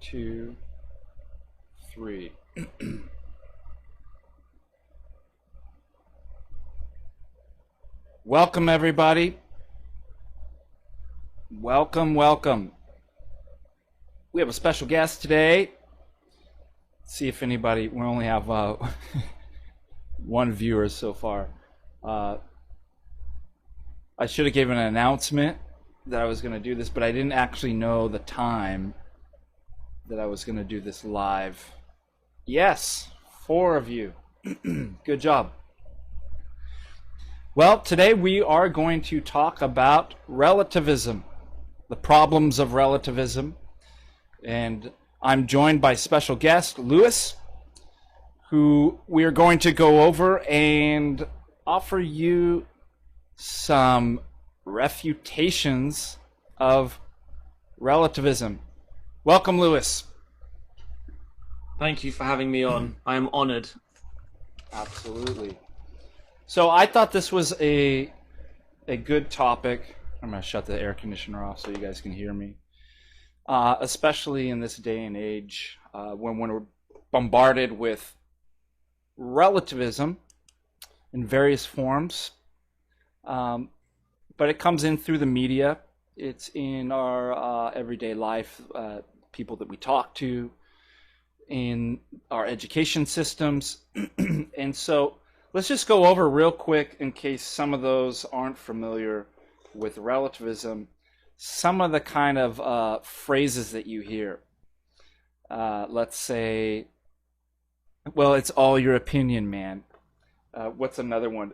two, three. Welcome, everybody. Welcome. We have a special guest today. Let's see if anybody, we only have one viewer so far. I should have given an announcement that I was going to do this, but I didn't actually know the time that I was going to do this live. Yes, 4 of you. Good job. Well, today we are going to talk about relativism, the problems of relativism. And I'm joined by special guest, Lewis, who we are going to go over and offer you some refutations of relativism. Welcome, Lewis. Thank you for having me on. I am honored. Absolutely. So I thought this was a good topic. I'm going to shut the air conditioner off so you guys can hear me. Especially in this day and age when we're bombarded with relativism in various forms. But it comes in through the media. It's in our everyday life, people that we talk to, in our education systems. And so let's just go over real quick in case some of those aren't familiar with relativism, some of the kind of phrases that you hear. Let's say, well, it's all your opinion, man. What's another one?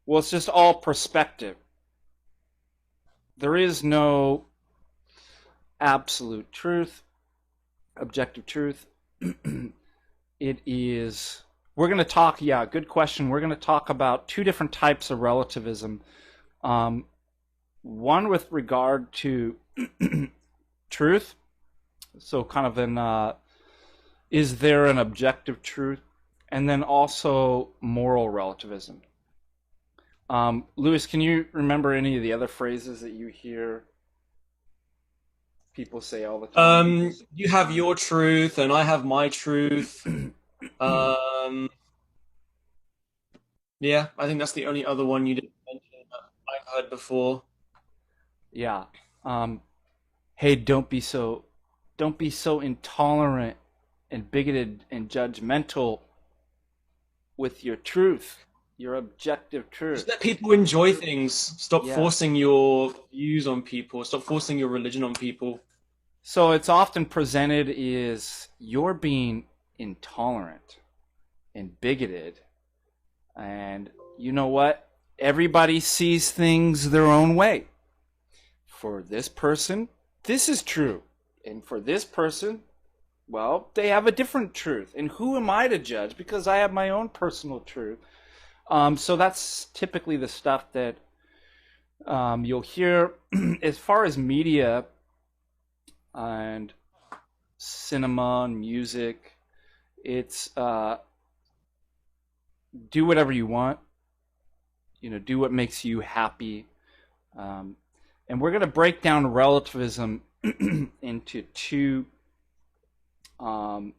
Well, it's just all perspective. There is no absolute truth, objective truth. It is, we're going to talk, yeah, good question. We're going to talk about 2 different types of relativism. One with regard to truth. So kind of an, is there an objective truth? And then also moral relativism. Lewis, can you remember any of the other phrases that you hear people say all the time? You have your truth and I have my truth. Yeah, I think that's the only other one you didn't mention that I've heard before. Yeah. Hey, don't be so intolerant and bigoted and judgmental with your truth, your objective Just truth. let people enjoy things. Stop Yeah. forcing your views on people. Stop forcing your religion on people. So it's often presented as you're being intolerant and bigoted. And you know what? Everybody sees things their own way. For this person, this is true. And for this person, well, they have a different truth. And who am I to judge? Because I have my own personal truth. So that's typically the stuff that you'll hear. As far as media and cinema and music, it's do whatever you want. Do what makes you happy. And we're going to break down relativism into 2. We're going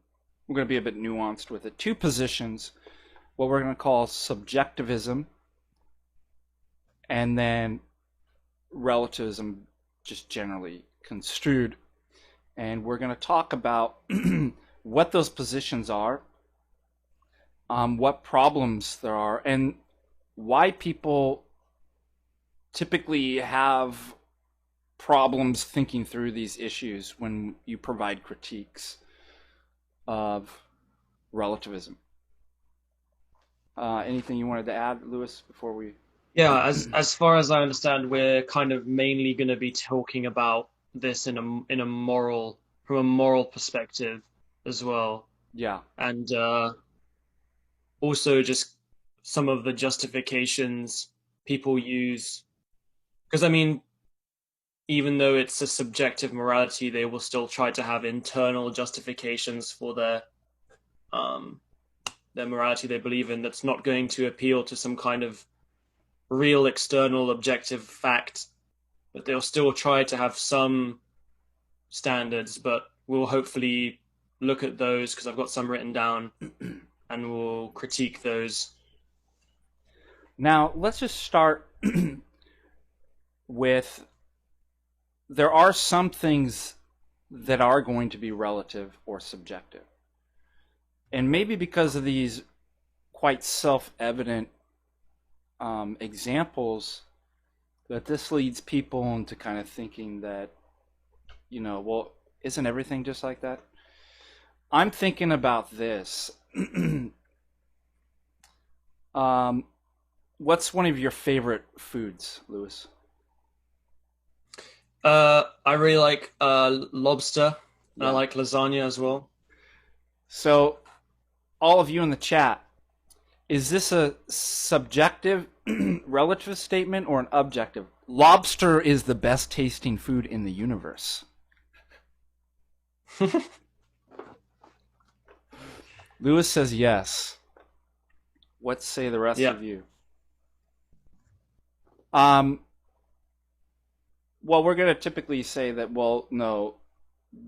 to be a bit nuanced with it. 2 positions. What we're going to call subjectivism, and then relativism, just generally construed. And we're going to talk about what those positions are, what problems there are, and why people typically have problems thinking through these issues when you provide critiques of relativism. Anything you wanted to add, Lewis, before we? Yeah, as far as I understand, we're kind of mainly going to be talking about this in a moral from a moral perspective as well, Yeah. and also just some of the justifications people use. Because I mean, even though it's a subjective morality, they will still try to have internal justifications for um their morality they believe in. That's not going to appeal to some kind of real external objective fact, but they'll still try to have some standards, but we'll hopefully look at those because I've got some written down and we'll critique those. Now, let's just start with there are some things that are going to be relative or subjective. And maybe because of these quite self-evident examples, that this leads people into kind of thinking that, well, isn't everything just like that? I'm thinking about this. What's one of your favorite foods, Lewis? I really like lobster, and I Yeah. like lasagna as well. So, all of you in the chat, is this a subjective relative statement or an objective? Lobster is the best tasting food in the universe. Lewis says yes. What say the rest Yeah. of you? Well, we're going to typically say that, well, no,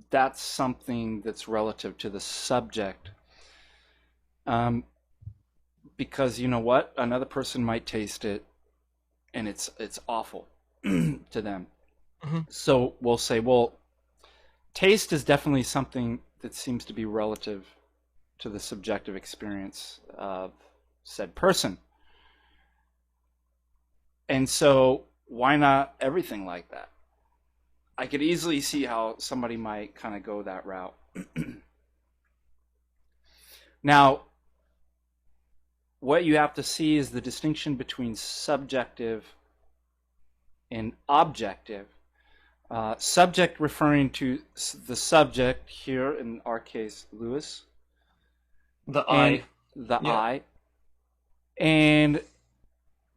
that's something that's relative to the subject. Because you know what? Another person might taste it and it's awful to them. Mhm. So we'll say, well, taste is definitely something that seems to be relative to the subjective experience of said person. And so why not everything like that? I could easily see how somebody might kind of go that route. Now, what you have to see is the distinction between subjective and objective. Subject referring to the subject, here in our case, Lewis, The and I. the Yeah. I, and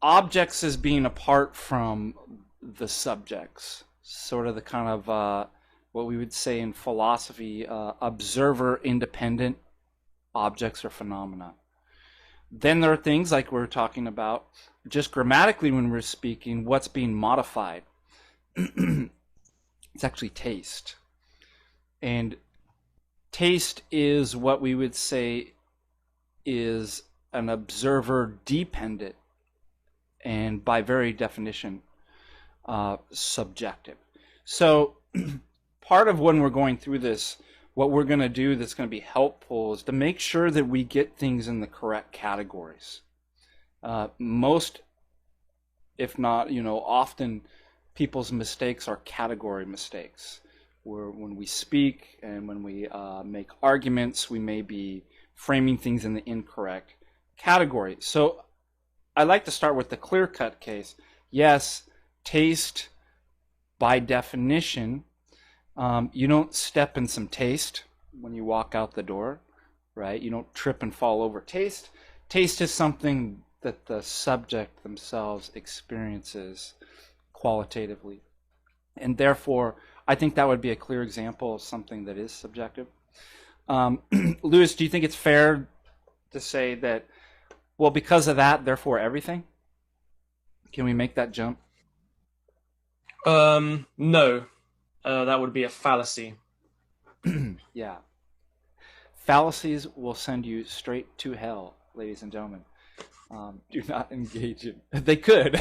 objects as being apart from the subjects, sort of the kind of what we would say in philosophy, observer independent objects or phenomena. Then there are things like we're talking about, just grammatically when we're speaking, what's being modified. It's actually taste. And taste is what we would say is an observer dependent and by very definition subjective. So part of when we're going through this, what we're going to do that's going to be helpful is to make sure that we get things in the correct categories. Most, if not, often people's mistakes are category mistakes, where when we speak and when we make arguments, we may be framing things in the incorrect category. So I like to start with the clear-cut case. Yes, taste, by definition, you don't step in some taste when you walk out the door, right? You don't trip and fall over taste. Taste is something that the subject themselves experiences qualitatively. And therefore, I think that would be a clear example of something that is subjective. Lewis, do you think it's fair to say that, well, because of that, therefore everything? Can we make that jump? No. That would be a fallacy. Yeah. Fallacies will send you straight to hell, ladies and gentlemen. Do not engage in. They could.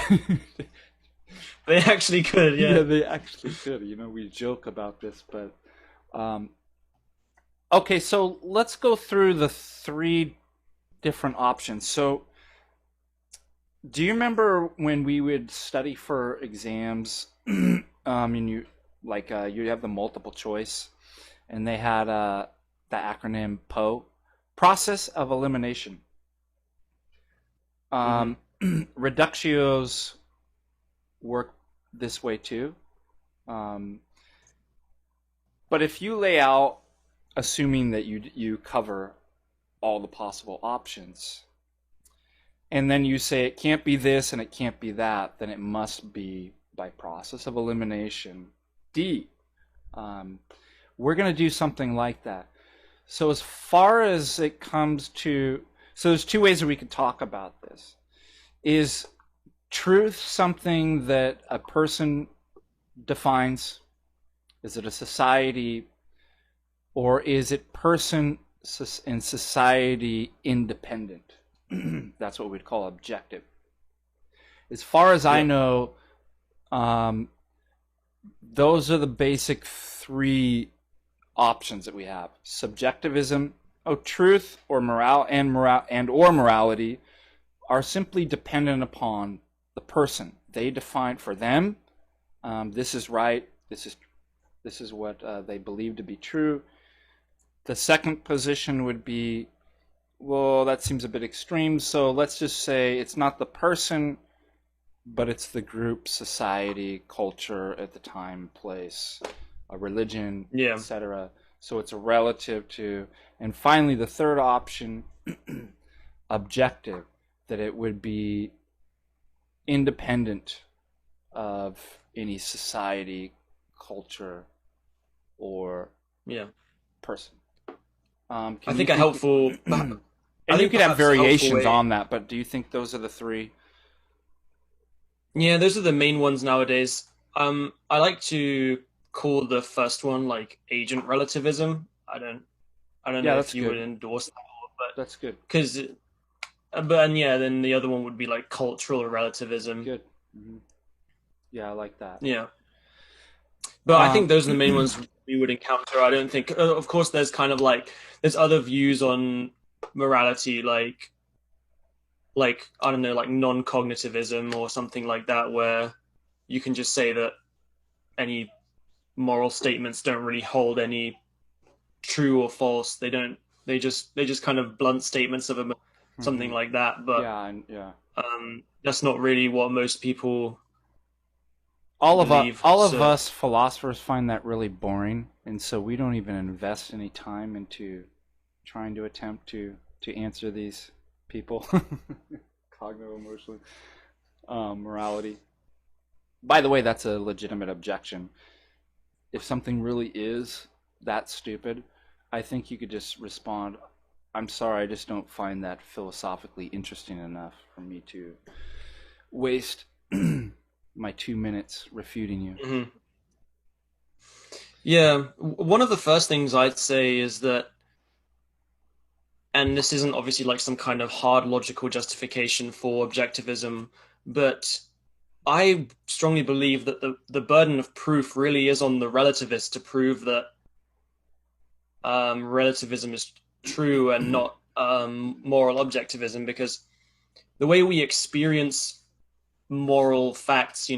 They actually could, yeah. Yeah, they actually could. We joke about this, but okay. So let's go through the three different options. So, do you remember when we would study for exams? And you have the multiple choice, and they had the acronym PO, process of elimination. Reductios work this way too. But if you lay out, assuming that you cover all the possible options, and then you say it can't be this and it can't be that, then it must be by process of elimination. D. We're going to do something like that. So as far as it comes to, so there's two ways that we could talk about this. Is truth something that a person defines Is it a society, or is it person and society independent? That's what we'd call objective. As far as I Yeah. know, um, those are the basic three options that we have: subjectivism, truth or morality are simply dependent upon the person. They define for them, this is right. This is what they believe to be true. The second position would be, well, that seems a bit extreme. So let's just say it's not the person, but it's the group, society, culture at the time, place, a religion, Yeah. etc. So it's a relative to. And finally, the third option, objective, that it would be independent of any society, culture, or Yeah. person. I Can you think a think? helpful, And I you think could have perhaps a helpful variations way. on that, but do you think those are the three? Yeah, those are the main ones nowadays. I like to call the first one like agent relativism. I don't Yeah, know if that's you would good. endorse that, but That's good. because, but and yeah, then the other one would be like cultural relativism. Good. Hmm. Yeah, I like that. Yeah, but I think Um, those are the main ones we would encounter. I don't think, of course, there's kind of like there's other views on morality, like I don't know, like non-cognitivism or something like that, where you can just say that any moral statements don't really hold any true or false. They don't. They just kind of blunt statements of something mhm. like that. But Yeah, and yeah. that's not really what most people believe. All of So us philosophers find that really boring, and so we don't even invest any time into trying to attempt to answer these people. Cognitive, emotional, morality. By the way, that's a legitimate objection. If something really is that stupid, I think you could just respond, I'm sorry, I just don't find that philosophically interesting enough for me to waste my 2 minutes refuting you. mhm. Yeah, one of the first things I'd say is that, and this isn't obviously like some kind of hard logical justification for objectivism, but I strongly believe that the burden of proof really is on the relativist to prove that relativism is true and not moral objectivism, because the way we experience moral facts,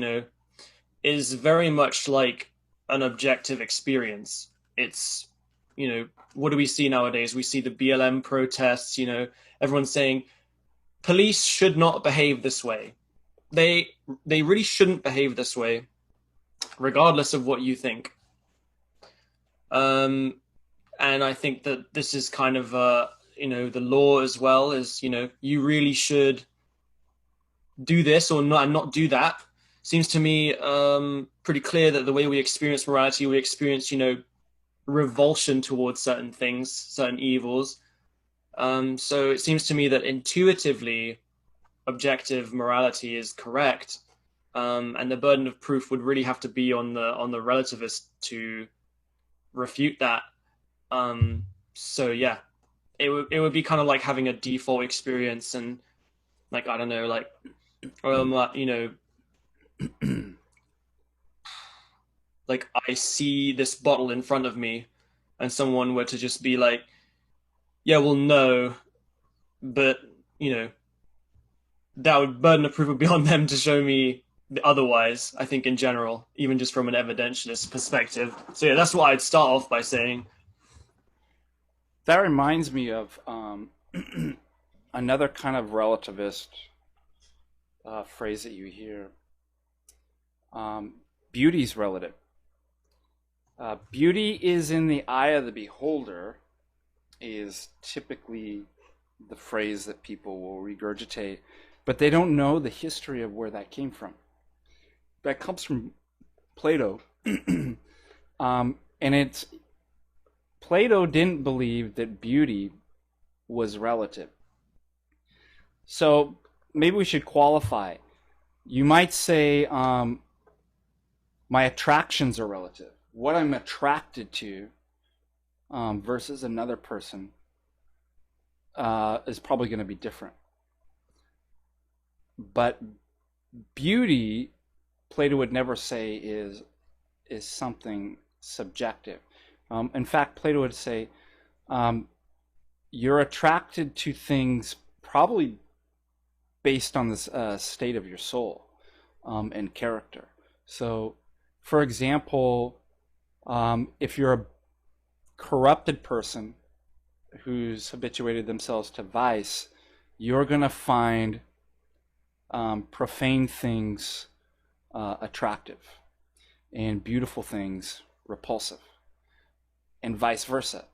is very much like an objective experience. It's, what do we see nowadays? We see the BLM protests, everyone's saying police should not behave this way. They they really shouldn't behave this way, regardless of what you think. Um, and I think that this is kind of the law as well, is you really should do this or not and not do that. Seems to me pretty clear that the way we experience morality, we experience revulsion towards certain things, certain evils. So it seems to me that intuitively objective morality is correct, and the burden of proof would really have to be on the relativist to refute that. So yeah, it would be kind of like having a default experience, and like I don't know, like like I see this bottle in front of me, and someone were to just be like, yeah, well, no, but you know that would burden of proof would be on them to show me otherwise. I think in general, even just from an evidentialist perspective. So yeah, that's what I'd start off by saying. That reminds me of another kind of relativist phrase that you hear. Beauty's relative. Beauty is in the eye of the beholder, is typically the phrase that people will regurgitate, but they don't know the history of where that came from. That comes from Plato. And it's Plato didn't believe that beauty was relative. So maybe we should qualify. You might say, my attractions are relative. what I'm attracted to versus another person is probably going to be different. But beauty, Plato would never say is something subjective. In fact, Plato would say you're attracted to things probably based on the state of your soul and character. So, for example, if you're a corrupted person who's habituated themselves to vice, you're going to find profane things attractive and beautiful things repulsive, and vice versa.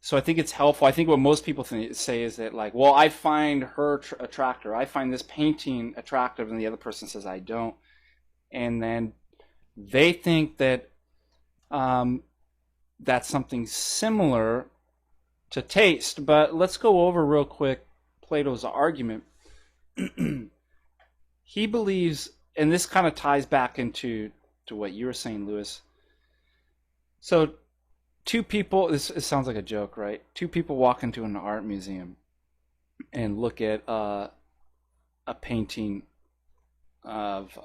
So I think it's helpful. I think what most people say is that, like, well, I find her attractive, I find this painting attractive, and the other person says I don't, and then they think that that's something similar to taste. But let's go over real quick Plato's argument. He believes, and this kind of ties back into what you were saying, Lewis. So two people, this sounds like a joke, right? Two people walk into an art museum and look at a painting of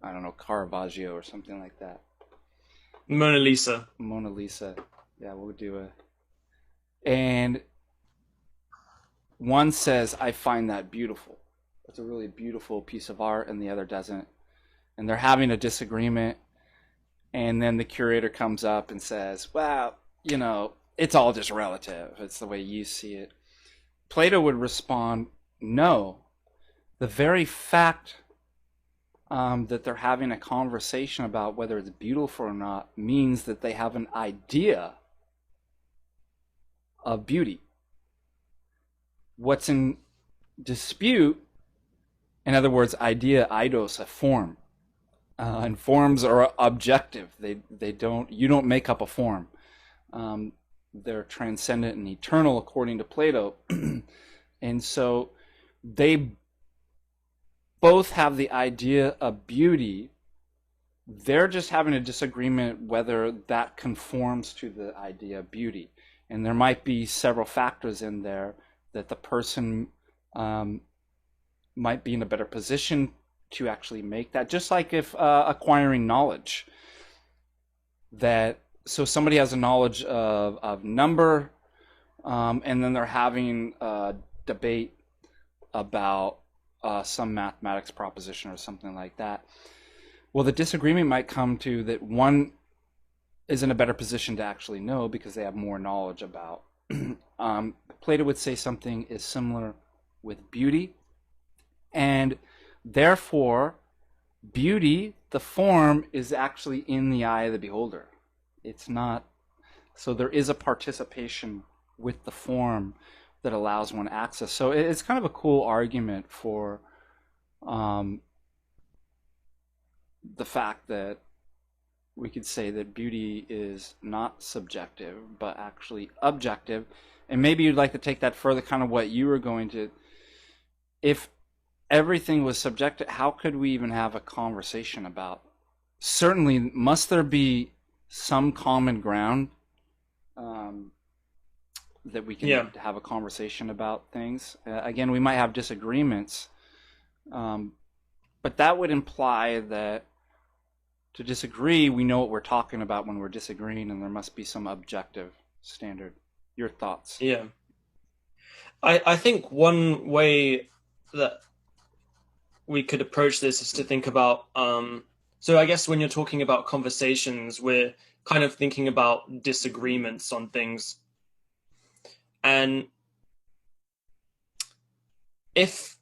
I don't know, Caravaggio or something like that. Mona Lisa. Yeah, we'll do a. And one says, I find that beautiful. It's a really beautiful piece of art, and the other doesn't. And they're having a disagreement. And then the curator comes up and says, well, it's all just relative. It's the way you see it. Plato would respond, no. The very fact that they're having a conversation about whether it's beautiful or not means that they have an idea of beauty. What's in dispute, in other words, idea, eidos, a form. And forms are objective. You don't make up a form. They're transcendent and eternal according to Plato. And so they both have the idea of beauty. They're just having a disagreement whether that conforms to the idea of beauty. And there might be several factors in there that the person might be in a better position to actually make that. Just like if acquiring knowledge. So somebody has a knowledge of number, and then they're having a debate about some mathematics proposition or something like that. Well, the disagreement might come to that one is in a better position to actually know because they have more knowledge about. Plato would say something is similar with beauty, and therefore beauty, the form, is actually in the eye of the beholder. It's not. So there is a participation with the form that allows one access. So it's kind of a cool argument for the fact that we could say that beauty is not subjective, but actually objective. And maybe you'd like to take that further, kind of what you were going to. If everything was subjective, how could we even have a conversation about? Certainly, must there be some common ground that we can have a conversation about things? Again, we might have disagreements, but that would imply that to disagree, we know what we're talking about when we're disagreeing, and there must be some objective standard. Your thoughts? Yeah. I think one way that we could approach this is to think about, so I guess when you're talking about conversations, we're kind of thinking about disagreements on things. And if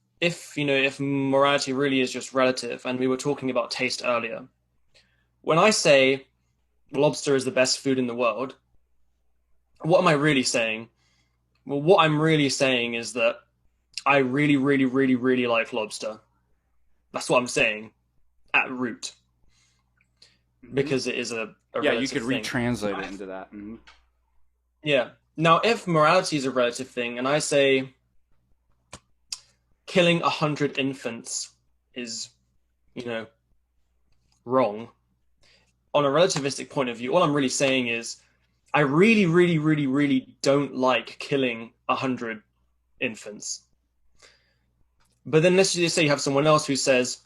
morality really is just relative, and we were talking about taste earlier, when I say lobster is the best food in the world, what am I really saying? Well, what I'm really saying is that I really, really, really, really like lobster. That's what I'm saying at root. Because it is a you could thing. Retranslate it into that. Mm-hmm. Yeah. Now, if morality is a relative thing, and I say killing 100 infants is, wrong, on a relativistic point of view, all I'm really saying is I really, really, really, really don't like killing 100 infants. But then let's just say you have someone else who says,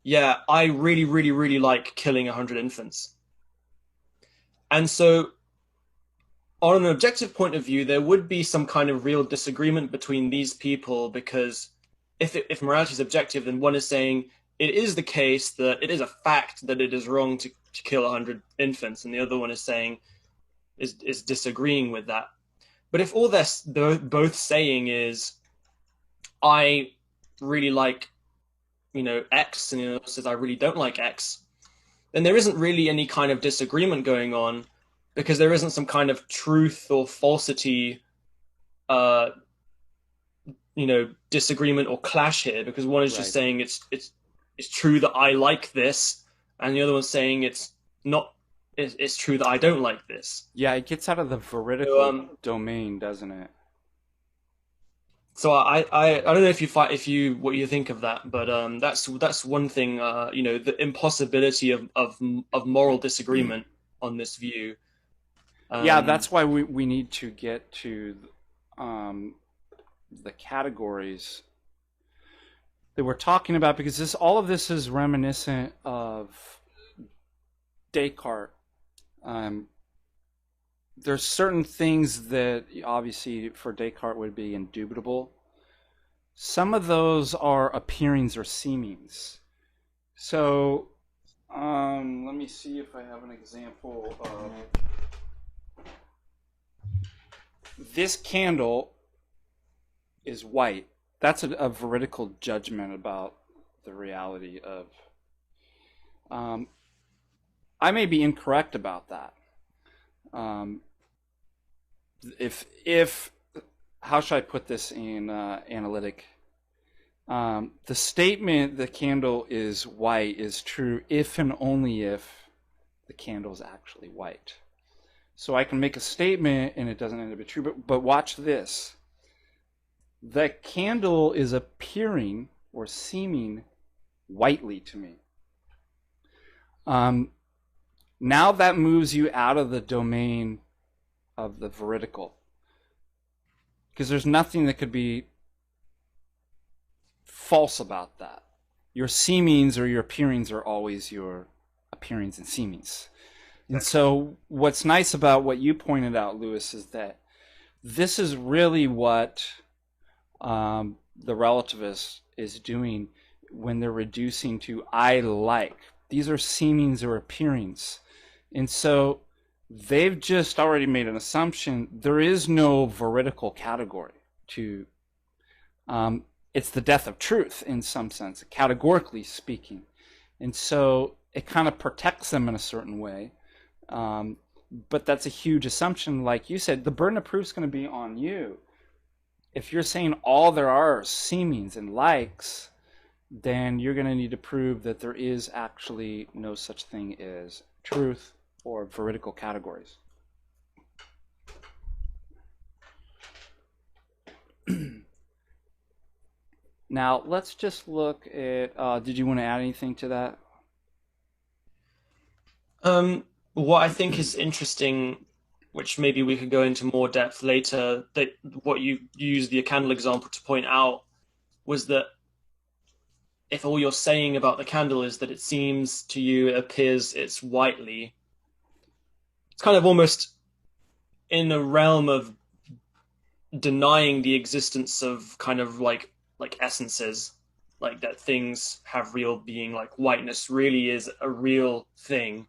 yeah, I really, really, really like killing 100 infants. And so, on an objective point of view, there would be some kind of real disagreement between these people because if morality is objective, then one is saying it is the case that it is a fact that it is wrong to kill 100 infants, and the other one is saying is disagreeing with that. But if all they're both saying is, I really like, X, and the other says I really don't like X, then there isn't really any kind of disagreement going on because there isn't some kind of truth or falsity, uh, disagreement or clash here because one is just Right. saying it's true that I like this, and the other one's saying it's not. It's true that I don't like this. Yeah, it gets out of the So, veridical domain, doesn't it? so I don't know if you what you think of that, but that's one thing. The impossibility of moral disagreement on this view. Yeah, Um, that's why we need to get to um, the categories that we're talking about because all of this is reminiscent of Descartes. Um, there's certain things that obviously for Descartes would be indubitable. Some of those are appearings or seemings. So let me see if I have an example of this candle is white. That's a veridical judgment about the reality of. Um, I may be incorrect about that. Um, if how should I put this in analytic? The statement the candle is white is true if and only if the candle is actually white. So I can make a statement and it doesn't end up being true. But watch this. The candle is appearing or seeming whitely to me. Um, now that moves you out of the domain of the veridical because there's nothing that could be false about that. Your seemings or your appearings are always your appearings and seemings. And so, what's nice about what you pointed out, Lewis, is that this is really what the relativist is doing when they're reducing to I like. These are seemings or appearings. And so, they've just already made an assumption. There is no veridical category to. It's the death of truth in some sense, categorically speaking. And so it kind of protects them in a certain way. But that's a huge assumption. Like you said, the burden of proof is going to be on you. If you're saying all there are seemings and likes, then you're going to need to prove that there is actually no such thing as truth or veridical categories. Now, let's just look at. Did you want to add anything to that? what I think is interesting, which maybe we could go into more depth later, that what you used the candle example to point out was that if all you're saying about the candle is that it seems to you, it appears it's whitely, it's kind of almost in a realm of denying the existence of kind of like essences, like that things have real being, like whiteness really is a real thing.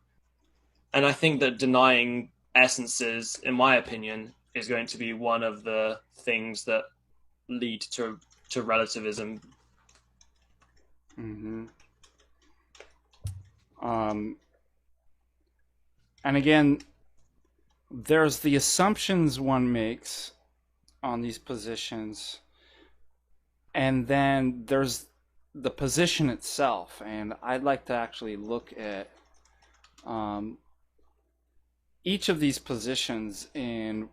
And I think that denying essences, in my opinion, is going to be one of the things that lead to relativism. Mm-hmm. Um, and again, there's the assumptions one makes on these positions, and then there's the position itself. And I'd like to actually look at um, each of these positions, and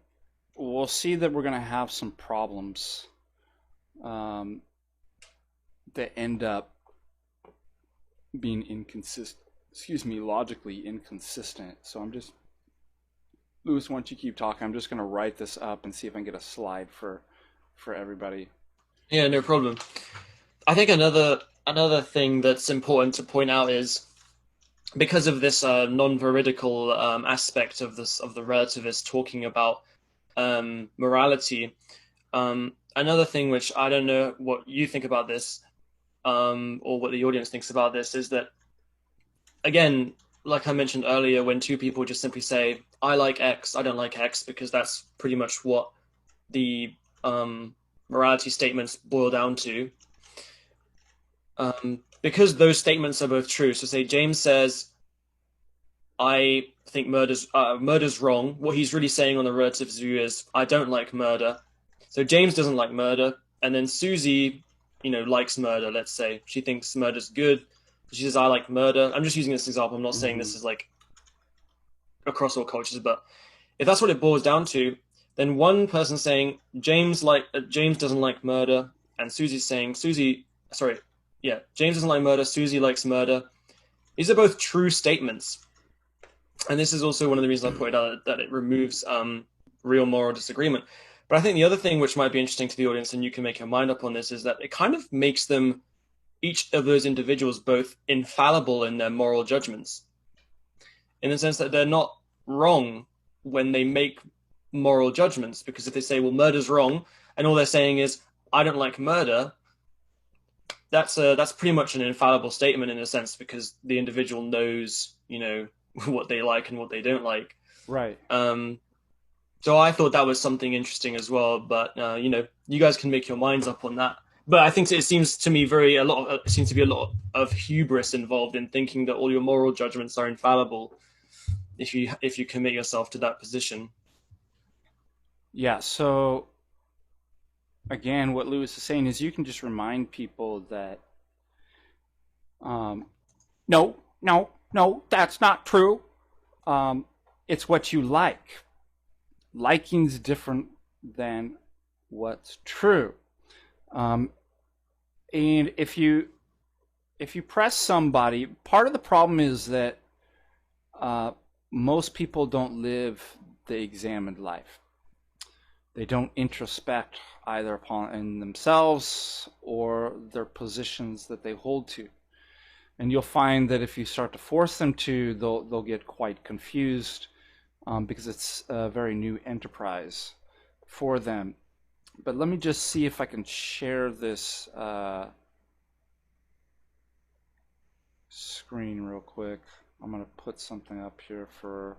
we'll see that we're going to have some problems that end up being inconsistent. excuse me, logically inconsistent. So I'm just, Lewis, why don't you keep talking? I'm just going to write this up and see if I can get a slide for everybody. Yeah, no problem. I think another thing that's important to point out is because of this non-veridical aspect of the relativist talking about morality. Another thing which I don't know what you think about this, or what the audience thinks about this, is that, again, like I mentioned earlier, when two people just simply say, I like X, I don't like X, because that's pretty much what the morality statements boil down to. Because those statements are both true. So say James says, I think murder's wrong. What he's really saying on the relativist view is, I don't like murder. So James doesn't like murder, and then Susie, likes murder. Let's say she thinks murder's good. She says, I like murder. I'm just using this example. I'm not saying this is like across all cultures, but if that's what it boils down to, then one person saying James doesn't like murder, and Susie's saying James doesn't like murder, Susie likes murder. These are both true statements. And this is also one of the reasons I pointed out that it removes real moral disagreement. But I think the other thing which might be interesting to the audience, and you can make your mind up on this, is that it kind of makes them, each of those individuals, both infallible in their moral judgments, in the sense that they're not wrong when they make moral judgments. Because if they say, well, murder's wrong, and all they're saying is, I don't like murder, that's pretty much an infallible statement in a sense, because the individual knows, what they like and what they don't like. Right. So I thought that was something interesting as well. But you guys can make your minds up on that. But I think it seems to me a lot of hubris involved in thinking that all your moral judgments are infallible if you commit yourself to that position. Yeah. So again, what Lewis is saying is you can just remind people that, no, that's not true. It's what you like. Liking's different than what's true. And if you press somebody, part of the problem is that most people don't live the examined life. They don't introspect either upon themselves or their positions that they hold to. And you'll find that if you start to force them to, they'll get quite confused because it's a very new enterprise for them. But let me just see if I can share this screen real quick. I'm going to put something up here for...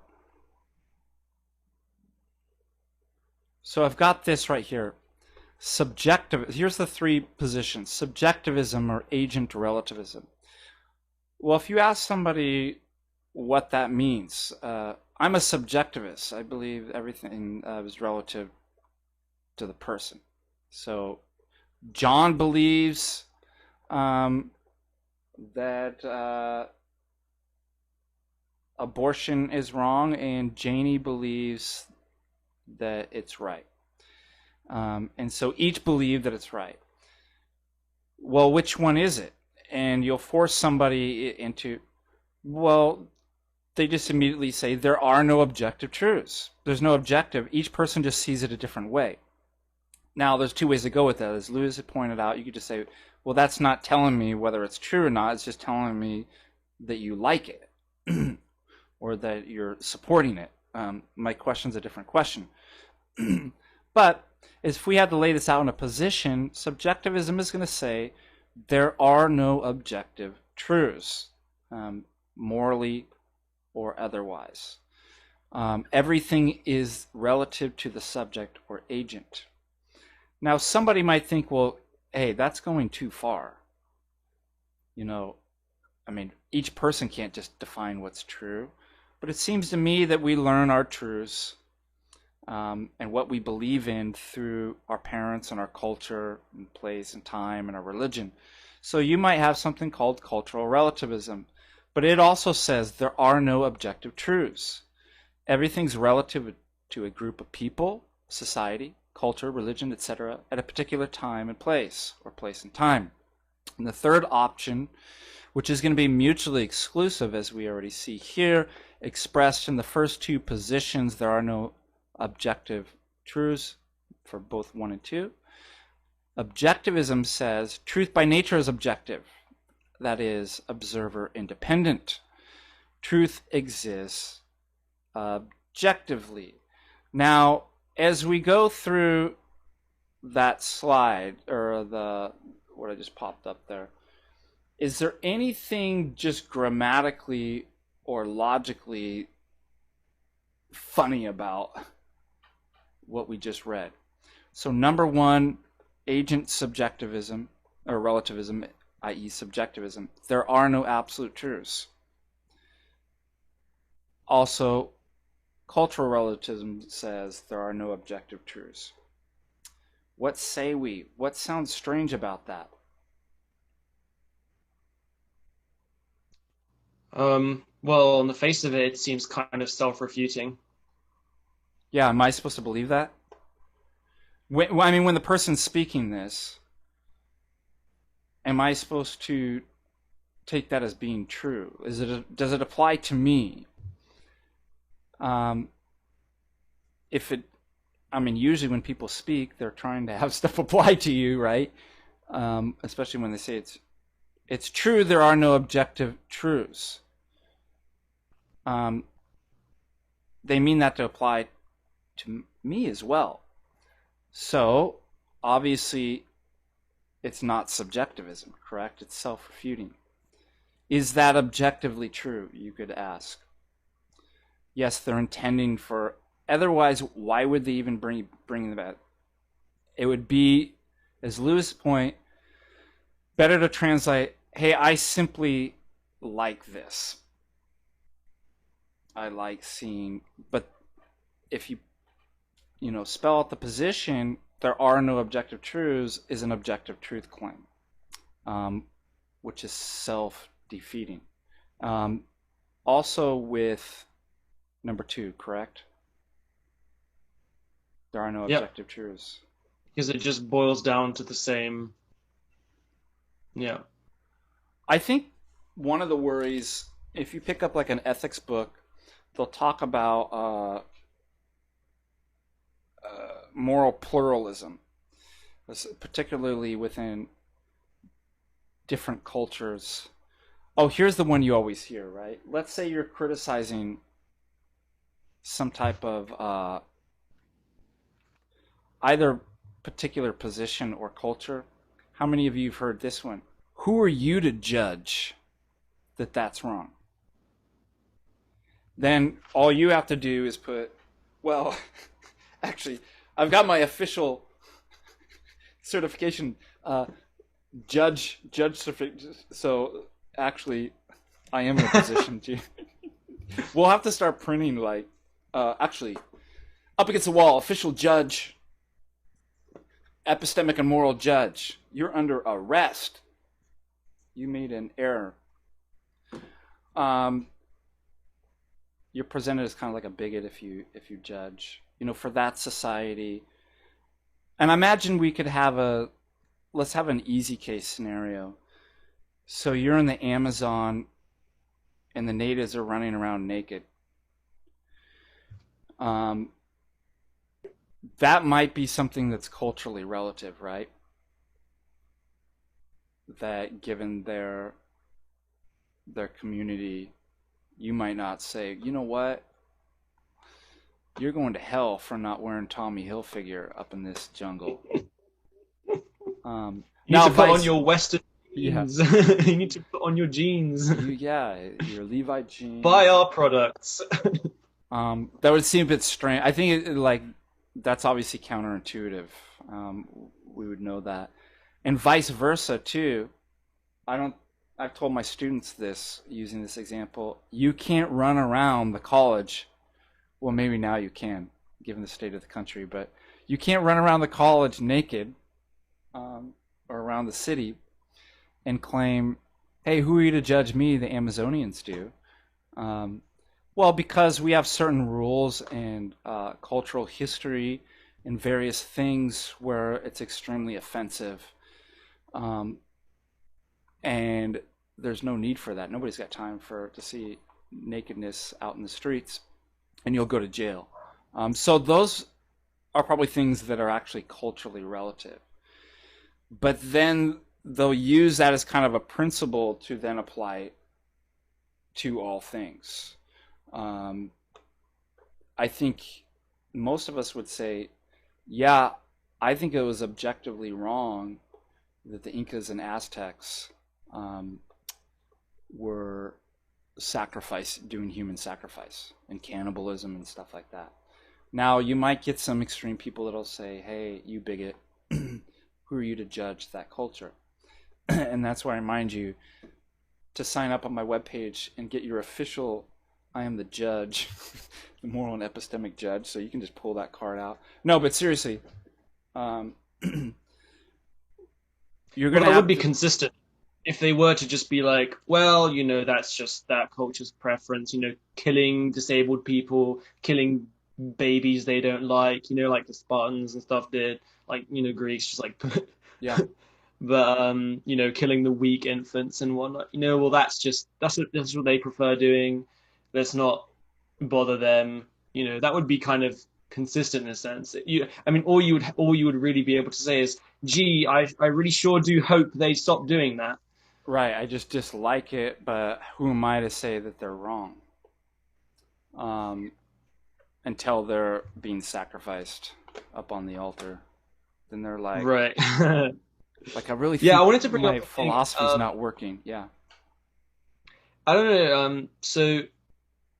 So I've got this right here. Subjective. Here's the three positions. Subjectivism or agent relativism. Well, if you ask somebody what that means, I'm a subjectivist. I believe everything is relative to the person. So John believes that abortion is wrong, and Janie believes that it's right. And so each believe that it's right. Well, which one is it? And you'll force somebody into, well, they just immediately say there are no objective truths. There's no objective. Each person just sees it a different way. Now, there's two ways to go with that. As Lewis had pointed out, you could just say, well, that's not telling me whether it's true or not. It's just telling me that you like it or that you're supporting it. My question's a different question. But if we had to lay this out in a position, subjectivism is going to say there are no objective truths, morally or otherwise. Everything is relative to the subject or agent. Now, somebody might think, well, hey, that's going too far. Each person can't just define what's true. But it seems to me that we learn our truths and what we believe in through our parents and our culture and place and time and our religion. So you might have something called cultural relativism, but it also says there are no objective truths. Everything's relative to a group of people, society, culture, religion, etc., at a particular time and place, or place and time. And the third option which is going to be mutually exclusive, as we already see here, expressed in the first two positions. There are no objective truths for both 1 and 2. Objectivism says truth by nature is objective, that is, observer independent. Truth exists objectively. Now, as we go through that slide, or what I just popped up there, is there anything just grammatically or logically funny about what we just read? So number one, agent subjectivism, or relativism, i.e. subjectivism. There are no absolute truths. Also, cultural relativism says there are no objective truths. What say we? What sounds strange about that? Well, on the face of it, it seems kind of self-refuting. Yeah, am I supposed to believe that? When the person's speaking this, am I supposed to take that as being true? Does it apply to me? Usually when people speak, they're trying to have stuff apply to you, right? Especially when they say it's true, there are no objective truths. They mean that to apply to me as well. So, obviously, it's not subjectivism, correct? It's self-refuting. Is that objectively true, you could ask? Yes, they're intending for... Otherwise, why would they even bring that? It would be, as Lewis' point, better to translate, hey, I simply like this. I like seeing... But if you spell out the position, there are no objective truths, is an objective truth claim, which is self-defeating. Also with number 2, correct? There are no objective truths. Because it just boils down to the same... Yeah. I think one of the worries, if you pick up like an ethics book, they'll talk about moral pluralism, particularly within different cultures. Oh, here's the one you always hear, right? Let's say you're criticizing some type of either particular position or culture. How many of you have heard this one? Who are you to judge that that's wrong? Then all you have to do is put, well, actually, I've got my official certification, judge certificate. So actually, I am in a position to. We'll have to start printing actually, up against the wall, official judge, epistemic and moral judge. You're under arrest. You made an error. You're presented as kind of like a bigot if you judge. For that society. And I imagine we could have let's have an easy case scenario. So you're in the Amazon and the natives are running around naked. That might be something that's culturally relative, right? That given their community, you might not say, you know what? You're going to hell for not wearing Tommy Hilfiger up in this jungle. You need to put on your Western jeans. Yeah. You need to put on your jeans. Your Levi jeans. Buy our products. That would seem a bit strange. I think that's obviously counterintuitive. We would know that, and vice versa too. I've told my students this using this example. You can't run around the college. Well, maybe now you can, given the state of the country, but you can't run around the college naked, or around the city, and claim, hey, who are you to judge me? The Amazonians do. Well, because we have certain rules and cultural history and various things where it's extremely offensive. And there's no need for that. Nobody's got time to see nakedness out in the streets, and you'll go to jail. So those are probably things that are actually culturally relative. But then they'll use that as kind of a principle to then apply to all things. I think most of us would say, yeah, I think it was objectively wrong that the Incas and Aztecs were doing human sacrifice and cannibalism and stuff like that. Now, you might get some extreme people that'll say, hey, you bigot, who are you to judge that culture? And that's why I remind you to sign up on my webpage and get your official I am the judge, the moral and epistemic judge, so you can just pull that card out. No, but seriously, you're going Well, that would to be consistent if they were to just be like, well, that's just that culture's preference, killing disabled people, killing babies they don't like the Spartans and stuff did, like, Greeks just like, yeah. but, killing the weak infants and whatnot, well, that's what they prefer doing. Let's not bother them. That would be kind of consistent in a sense. All you would really be able to say is, gee, I really sure do hope they stop doing that. Right, I just dislike it, but who am I to say that they're wrong? Until they're being sacrificed up on the altar, then they're like, right. like I really think I wanted to bring my up philosophy's not working. Yeah. I don't know. So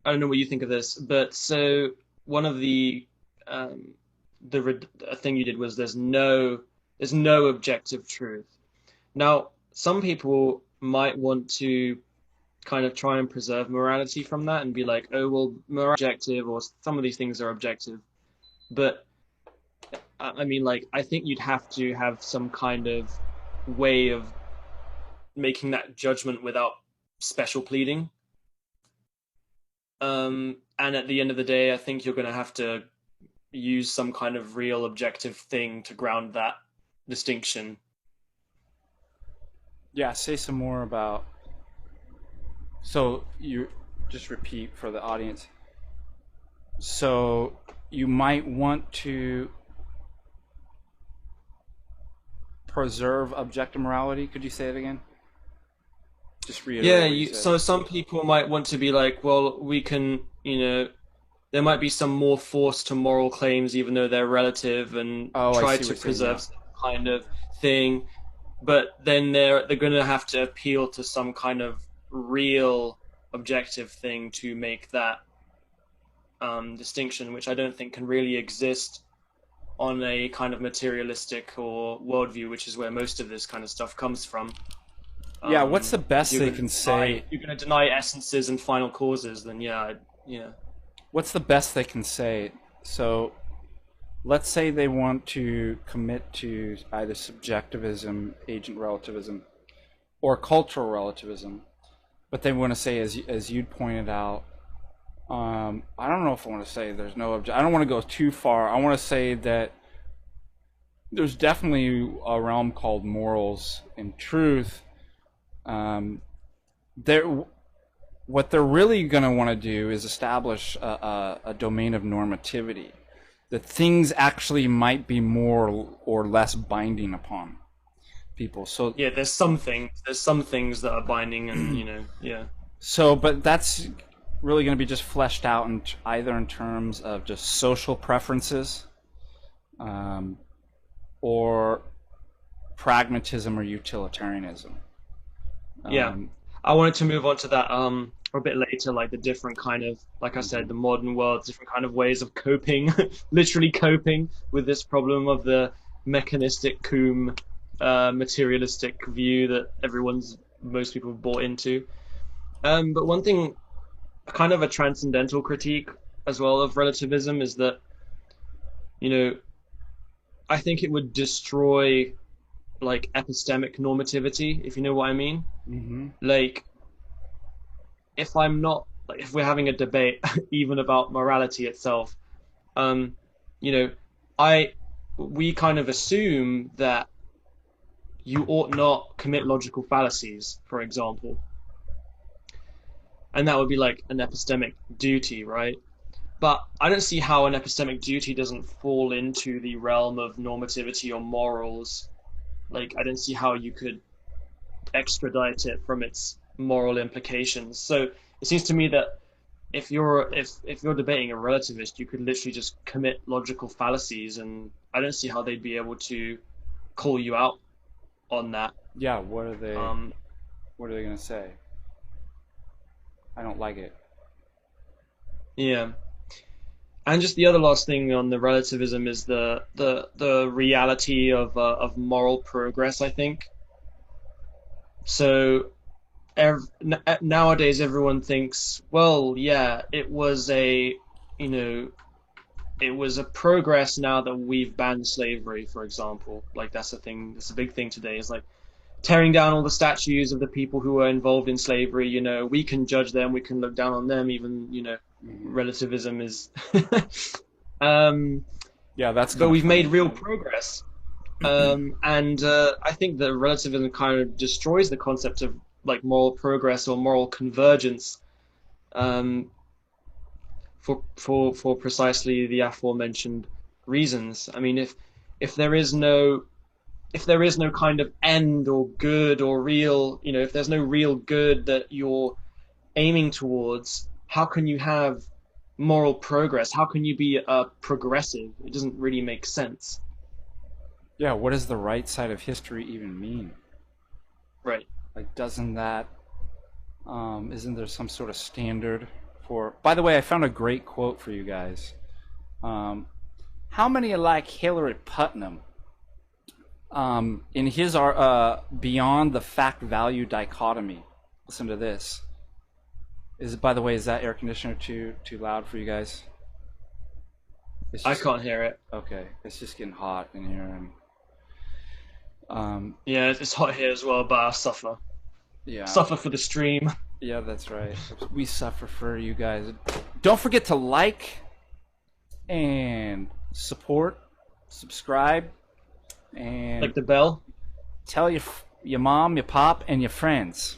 I don't know what you think of this, but so one of the thing you did was there's no objective truth. Now, some people might want to kind of try and preserve morality from that and be like, oh, well, morality is objective, or some of these things are objective. But I think you'd have to have some kind of way of making that judgment without special pleading. And at the end of the day, I think you're going to have to use some kind of real objective thing to ground that distinction. Yeah, say some more about. So you just repeat for the audience. So you might want to preserve objective morality. Could you say it again? Just reiterate. Yeah, so some people might want to be like, well, we can, there might be some more force to moral claims, even though they're relative, and try to preserve some kind of thing. But then they're going to have to appeal to some kind of real objective thing to make that distinction, which I don't think can really exist on a kind of materialistic or worldview, which is where most of this kind of stuff comes from. Yeah, what's the best they can say? You're going to deny essences and final causes, then What's the best they can say? So let's say they want to commit to either subjectivism, agent relativism, or cultural relativism, but they want to say, as you'd pointed out, I don't know if I want to say there's no I don't want to go too far. I want to say that there's definitely a realm called morals and truth. What they're really going to want to do is establish a domain of normativity, that things actually might be more or less binding upon people. So yeah, there's some things that are binding, and yeah. So, but that's really going to be just fleshed out either in terms of just social preferences, or pragmatism or utilitarianism. Yeah, I wanted to move on to that a bit later, like the different kind of, like I said, the modern world, different kind of ways of coping, literally coping with this problem of the mechanistic materialistic view that most people have bought into. But one thing, kind of a transcendental critique as well of relativism, is that, I think it would destroy like epistemic normativity, if you know what I mean. Mm-hmm. Like, if we're having a debate even about morality itself, we kind of assume that you ought not commit logical fallacies, for example. And that would be like an epistemic duty, right? But I don't see how an epistemic duty doesn't fall into the realm of normativity or morals. Like, I don't see how you could extradite it from its moral implications. So it seems to me that if you're debating a relativist, you could literally just commit logical fallacies, and I don't see how they'd be able to call you out on that. Yeah, what are they? Um, What are they gonna say? I don't like it. yeah. And just the other last thing on the relativism is the reality of moral progress, I think. So nowadays everyone thinks, well, yeah, you know, it was a progress now that we've banned slavery, for example. Like that's a thing, that's a big thing today. Is like tearing down all the statues of the people who were involved in slavery. We can judge them, we can look down on them. Even Hmm. relativism is. um, Yeah, that's but kind of we've made funny. real progress. And I think that relativism kind of destroys the concept of like moral progress or moral convergence, um, for precisely the aforementioned reasons. I mean, if there is no if there is no kind of end or good or real, if there's no real good that you're aiming towards, how can you have moral progress? How can you be progressive? It doesn't really make sense. Yeah, what does the right side of history even mean? Right. Like, doesn't that isn't there some sort of standard for? By the way, I found a great quote for you guys. Um, how many are like Hillary Putnam? In his Beyond the Fact Value Dichotomy. Listen to this. By the way, is that air conditioner too loud for you guys? It's I just can't hear it. okay. It's just getting hot in here, and um, Yeah, it's hot here as well, but I suffer. yeah, Suffer for the stream. yeah, that's right. We suffer for you guys. Don't forget to like and support, subscribe, and Like the bell. tell your mom, your pop, and your friends.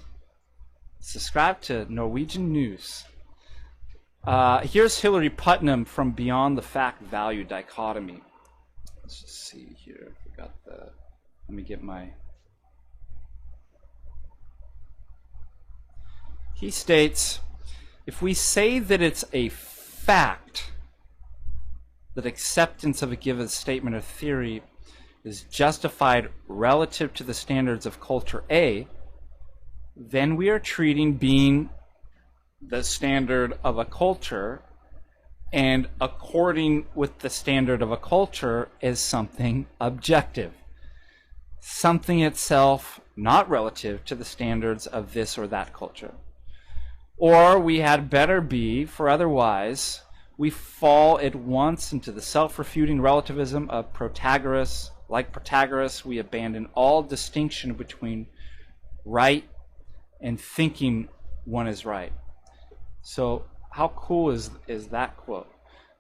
Subscribe to Norwegian News. Here's Hillary Putnam from Beyond the Fact Value Dichotomy. Let's just see here. I forgot the. Let me get my. He states, if we say that it's a fact that acceptance of a given statement or theory is justified relative to the standards of culture A, then we are treating being the standard of a culture and according with the standard of a culture as something objective, something itself not relative to the standards of this or that culture. Or we had better be, for otherwise we fall at once into the self-refuting relativism of Protagoras. Like Protagoras, we abandon all distinction between right and thinking one is right. So how cool is that quote?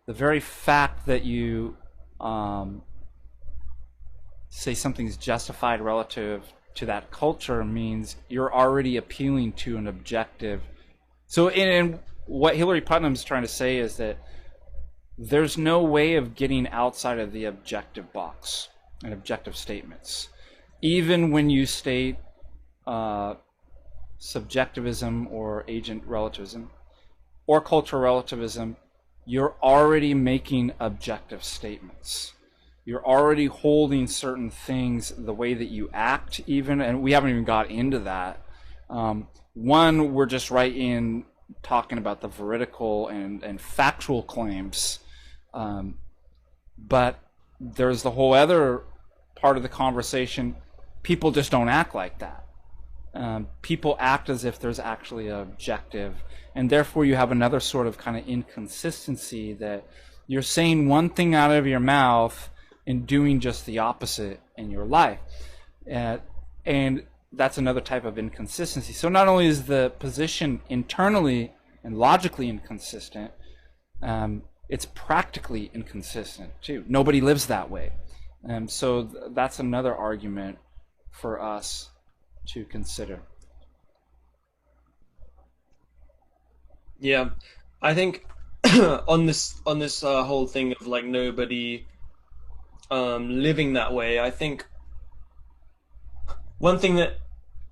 The very fact that you say something's justified relative to that culture means you're already appealing to an objective. So in what Hillary Putnam's trying to say is that there's no way of getting outside of the objective box and objective statements. Even when you state subjectivism or agent relativism or cultural relativism, you're already making objective statements. You're already holding certain things, the way that you act, even, and we haven't even got into that. One, we're just right in talking about the veridical and factual claims, but there's the whole other part of the conversation. People just don't act like that. People act as if there's actually an objective, and therefore you have another sort of kind of inconsistency that you're saying one thing out of your mouth and doing just the opposite in your life. And that's another type of inconsistency. So not only is the position internally and logically inconsistent, it's practically inconsistent too. Nobody lives that way. So that's another argument for us to consider. Yeah, I think on this whole thing of like nobody living that way, I think one thing that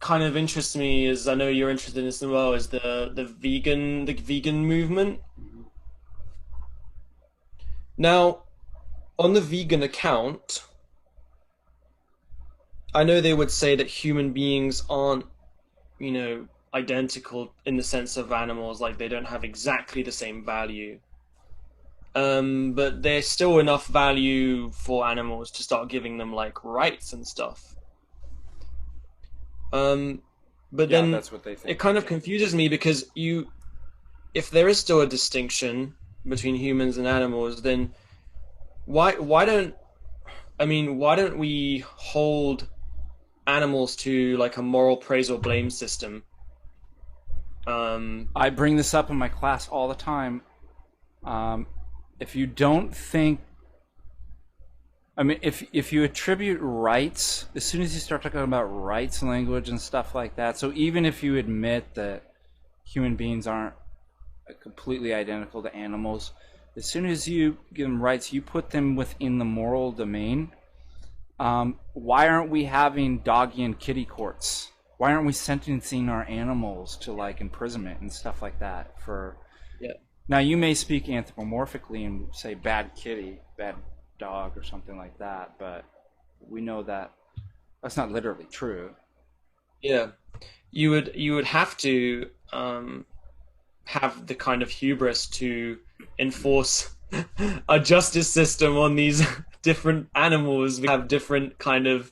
kind of interests me is, I know you're interested in this as well, is the vegan movement. Now, on the vegan account, I know they would say that human beings aren't, identical in the sense of animals, like they don't have exactly the same value. But there's still enough value for animals to start giving them like rights and stuff. But Yeah, then that's what they think. it kind of confuses me, because if there is still a distinction between humans and animals, then why don't why don't we hold animals to like a moral praise or blame system? I bring this up in my class all the time. If you don't think, if you attribute rights, as soon as you start talking about rights language and stuff like that, so even if you admit that human beings aren't completely identical to animals, as soon as you give them rights, you put them within the moral domain. Why aren't we having doggy and kitty courts? Why aren't we sentencing our animals to like imprisonment and stuff like that? Yeah. Now you may speak anthropomorphically and say bad kitty, bad dog, or something like that, but we know that that's not literally true. Yeah, you would have to have the kind of hubris to enforce a justice system on these different animals. We have different kind of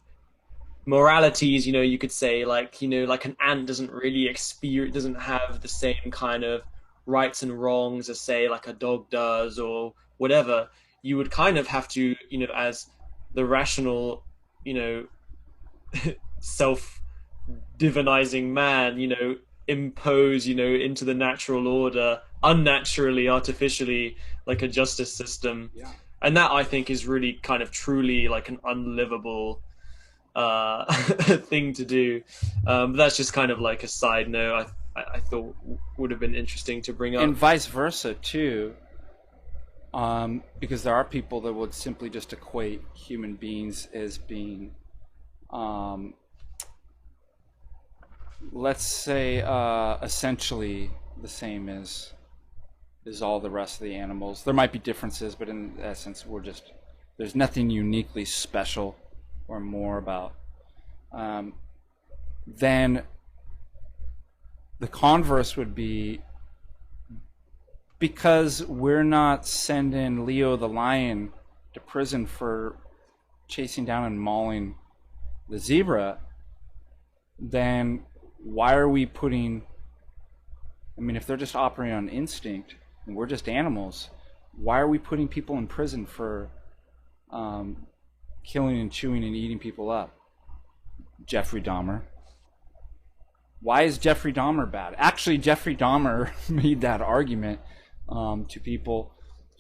moralities. You could say, like, like an ant doesn't really experience, doesn't have the same kind of rights and wrongs as, say, like a dog does, or whatever. You would kind of have to, as the rational, you know self divinizing man, impose, into the natural order, unnaturally, artificially, like a justice system. Yeah. And that, I think, is really kind of truly like an unlivable thing to do. But that's just kind of like a side note I thought would have been interesting to bring up. And vice versa too, because there are people that would simply just equate human beings as being, let's say, essentially the same as all the rest of the animals. There might be differences, but in essence, there's nothing uniquely special or more about. Then the converse would be, because we're not sending Leo the lion to prison for chasing down and mauling the zebra, then why are we putting, if they're just operating on instinct and we're just animals, why are we putting people in prison for killing and chewing and eating people up? Jeffrey Dahmer. Why is Jeffrey Dahmer bad? Actually, Jeffrey Dahmer made that argument to people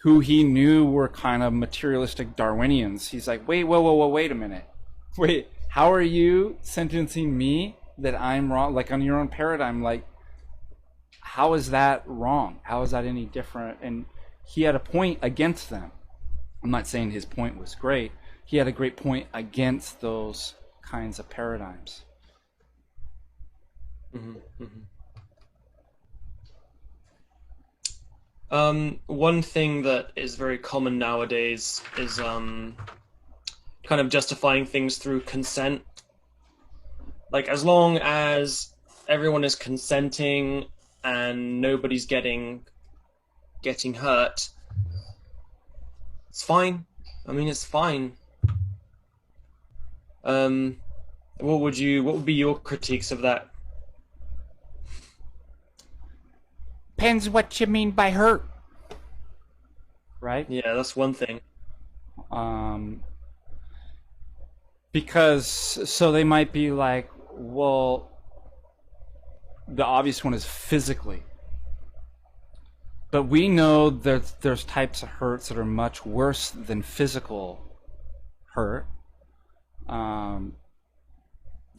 who he knew were kind of materialistic Darwinians. He's like, wait a minute. Wait, how are you sentencing me that I'm wrong? Like, on your own paradigm, like, how is that wrong? How is that any different? And he had a point against them. I'm not saying his point was great. He had a great point against those kinds of paradigms. Mm-hmm, mm-hmm. One thing that is very common nowadays is kind of justifying things through consent. Like, as long as everyone is consenting and nobody's getting hurt, it's fine. It's fine. What would be your critiques of that? Depends what you mean by hurt, right? Yeah, that's one thing. Because so they might be like, well, the obvious one is physically, but we know that there's types of hurts that are much worse than physical hurt.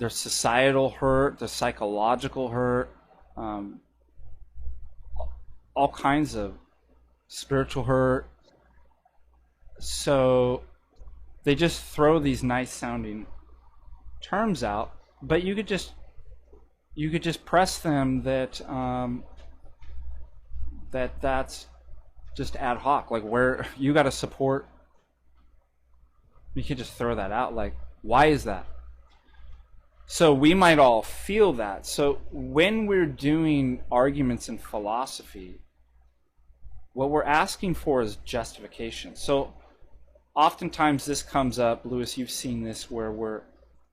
there's societal hurt, there's psychological hurt, all kinds of spiritual hurt. So they just throw these nice sounding terms out, but you could just press them that that's just ad hoc, like where you got to support. You can just throw that out, like, why is that? So we might all feel that. So when we're doing arguments in philosophy, what we're asking for is justification. So oftentimes this comes up, Lewis, you've seen this, where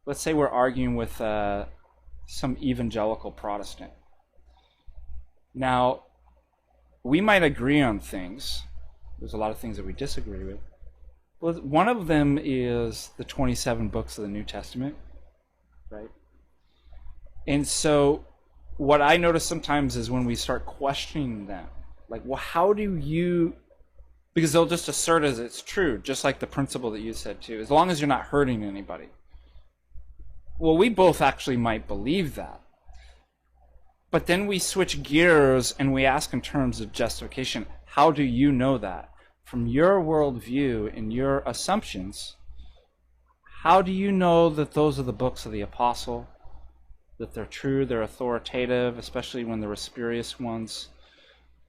let's say we're arguing with some evangelical Protestant. Now, we might agree on things. There's a lot of things that we disagree with. Well, one of them is the 27 books of the New Testament, right? And so what I notice sometimes is when we start questioning them, like, well, how do you, because they'll just assert as it's true, just like the principle that you said too, as long as you're not hurting anybody. Well, we both actually might believe that. But then we switch gears and we ask in terms of justification, how do you know that? From your worldview and your assumptions, how do you know that those are the books of the apostle, that they're true, they're authoritative, especially when they're spurious ones?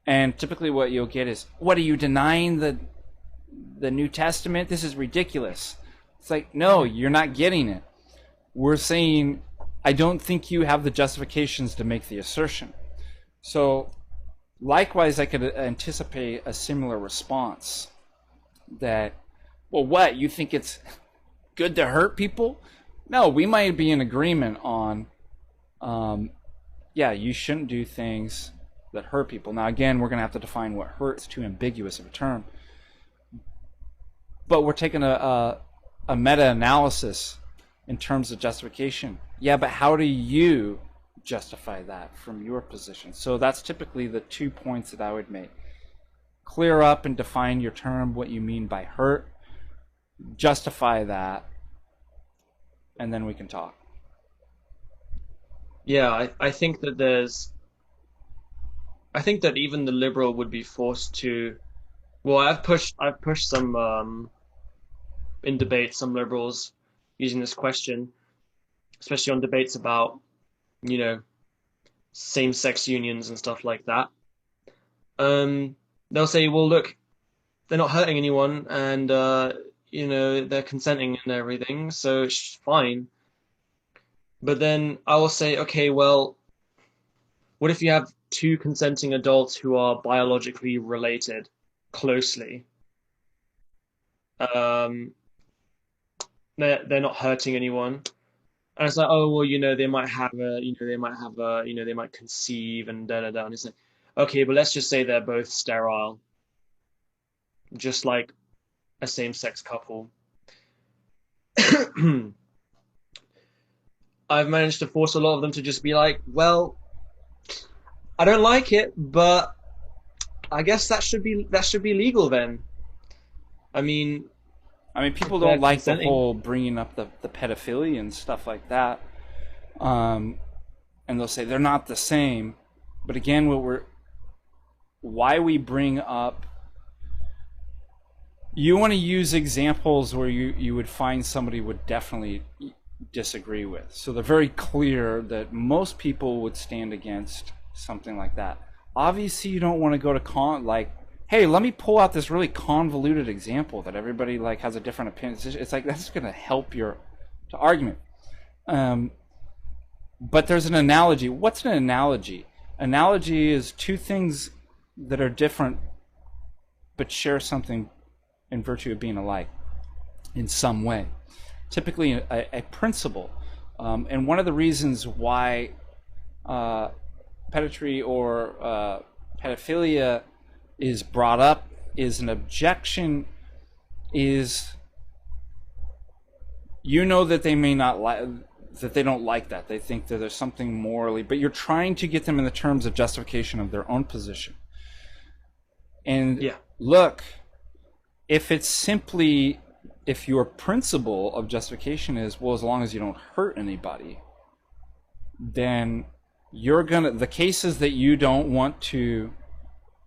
And typically what you'll get is, what, are you denying the New Testament? This is ridiculous. It's like, no, you're not getting it. We're saying, I don't think you have the justifications to make the assertion. So likewise, I could anticipate a similar response that, well, what, you think it's good to hurt people? No, we might be in agreement on, yeah, you shouldn't do things that hurt people. Now, again, we're going to have to define what hurt. It's too ambiguous of a term. But we're taking a meta-analysis in terms of justification. Yeah, but how do you justify that from your position? So that's typically the 2 points that I would make. Clear up and define your term, what you mean by hurt. Justify that, and then we can talk. Yeah, I think that even the liberal would be forced to. Well, I've pushed some in debate some liberals using this question, especially on debates about, same-sex unions and stuff like that. They'll say, well, look, they're not hurting anyone, and they're consenting and everything, so it's fine. But then I will say, okay, well, what if you have two consenting adults who are biologically related closely? They're not hurting anyone. And it's like, oh, well, they might conceive and da da da. And it's like, okay, but let's just say they're both sterile, just like a same-sex couple. I've managed to force a lot of them to just be like, well, I don't like it, but I guess that should be legal then. I mean, people don't like the whole bringing up the pedophilia and stuff like that. And they'll say they're not the same. But again, why we bring up, you want to use examples where you would find somebody would definitely disagree with. So they're very clear that most people would stand against something like that. Obviously, you don't want to go to hey, let me pull out this really convoluted example that everybody has a different opinion. It's like, that's going to help your argument. But there's an analogy. What's an analogy? Analogy is two things that are different but share something in virtue of being alike in some way. Typically a principle. And one of the reasons why pedantry or pedophilia is brought up is an objection is, that they may not like, that they don't like that. They think that there's something morally, but you're trying to get them in the terms of justification of their own position. And yeah. Look, if your principle of justification is, well, as long as you don't hurt anybody, then the cases that you don't want to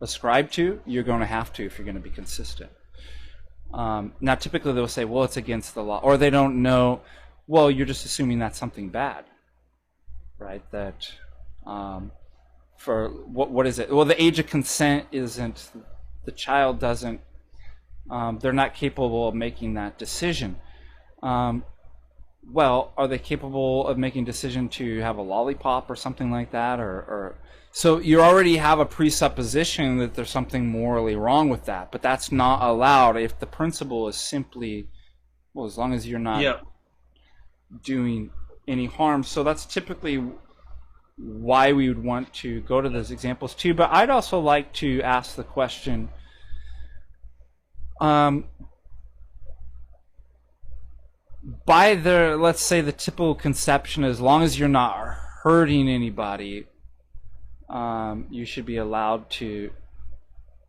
ascribe to, you're going to have to if you're going to be consistent. Now, typically they'll say, well, it's against the law, or they don't know. Well, you're just assuming that's something bad, right? That for what is it? Well, the age of consent isn't, the child doesn't, they're not capable of making that decision. Well, are they capable of making a decision to have a lollipop or something like that? Or so you already have a presupposition that there's something morally wrong with that, but that's not allowed if the principle is simply, well, as long as you're not doing any harm. So that's typically why we would want to go to those examples too. But I'd also like to ask the question, by the, let's say the typical conception, as long as you're not hurting anybody, you should be allowed to.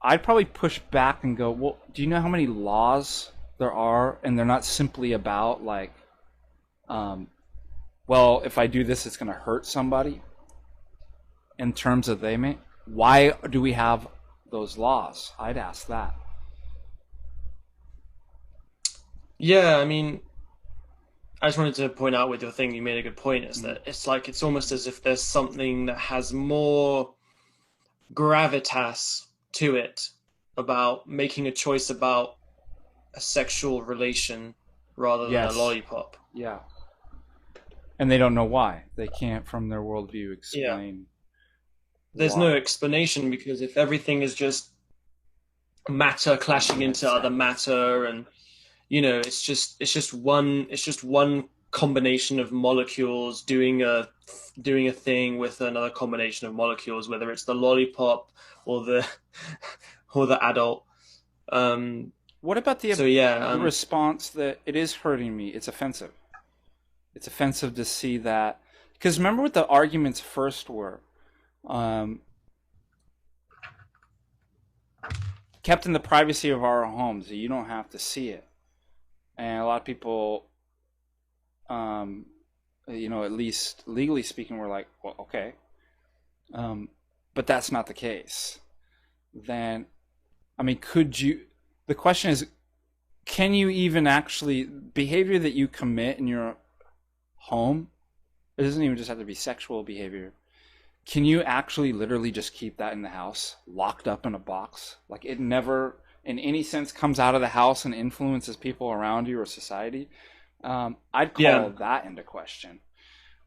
I'd probably push back and go, well, do you know how many laws there are? And they're not simply about like, well, if I do this, it's going to hurt somebody. In terms of why do we have those laws? I'd ask that. Yeah, I mean, I just wanted to point out with your thing, you made a good point, is that it's like it's almost as if there's something that has more gravitas to it about making a choice about a sexual relation rather than a lollipop. Yeah. And they don't know why. They can't, from their worldview, explain. There's no explanation, because if everything is just matter clashing into other matter, and it's just one combination of molecules doing a thing with another combination of molecules, whether it's the lollipop or the adult. What about the response that it is hurting me? It's offensive. It's offensive to see that, because remember what the arguments first were. Kept in the privacy of our homes, you don't have to see it. And a lot of people, at least legally speaking, were like, well, okay. But that's not the case. Then, I mean, the question is, can you even actually, behavior that you commit in your home, it doesn't even just have to be sexual behavior. Can you actually literally just keep that in the house, locked up in a box? Like it never, in any sense, comes out of the house and influences people around you or society? I'd call that into question.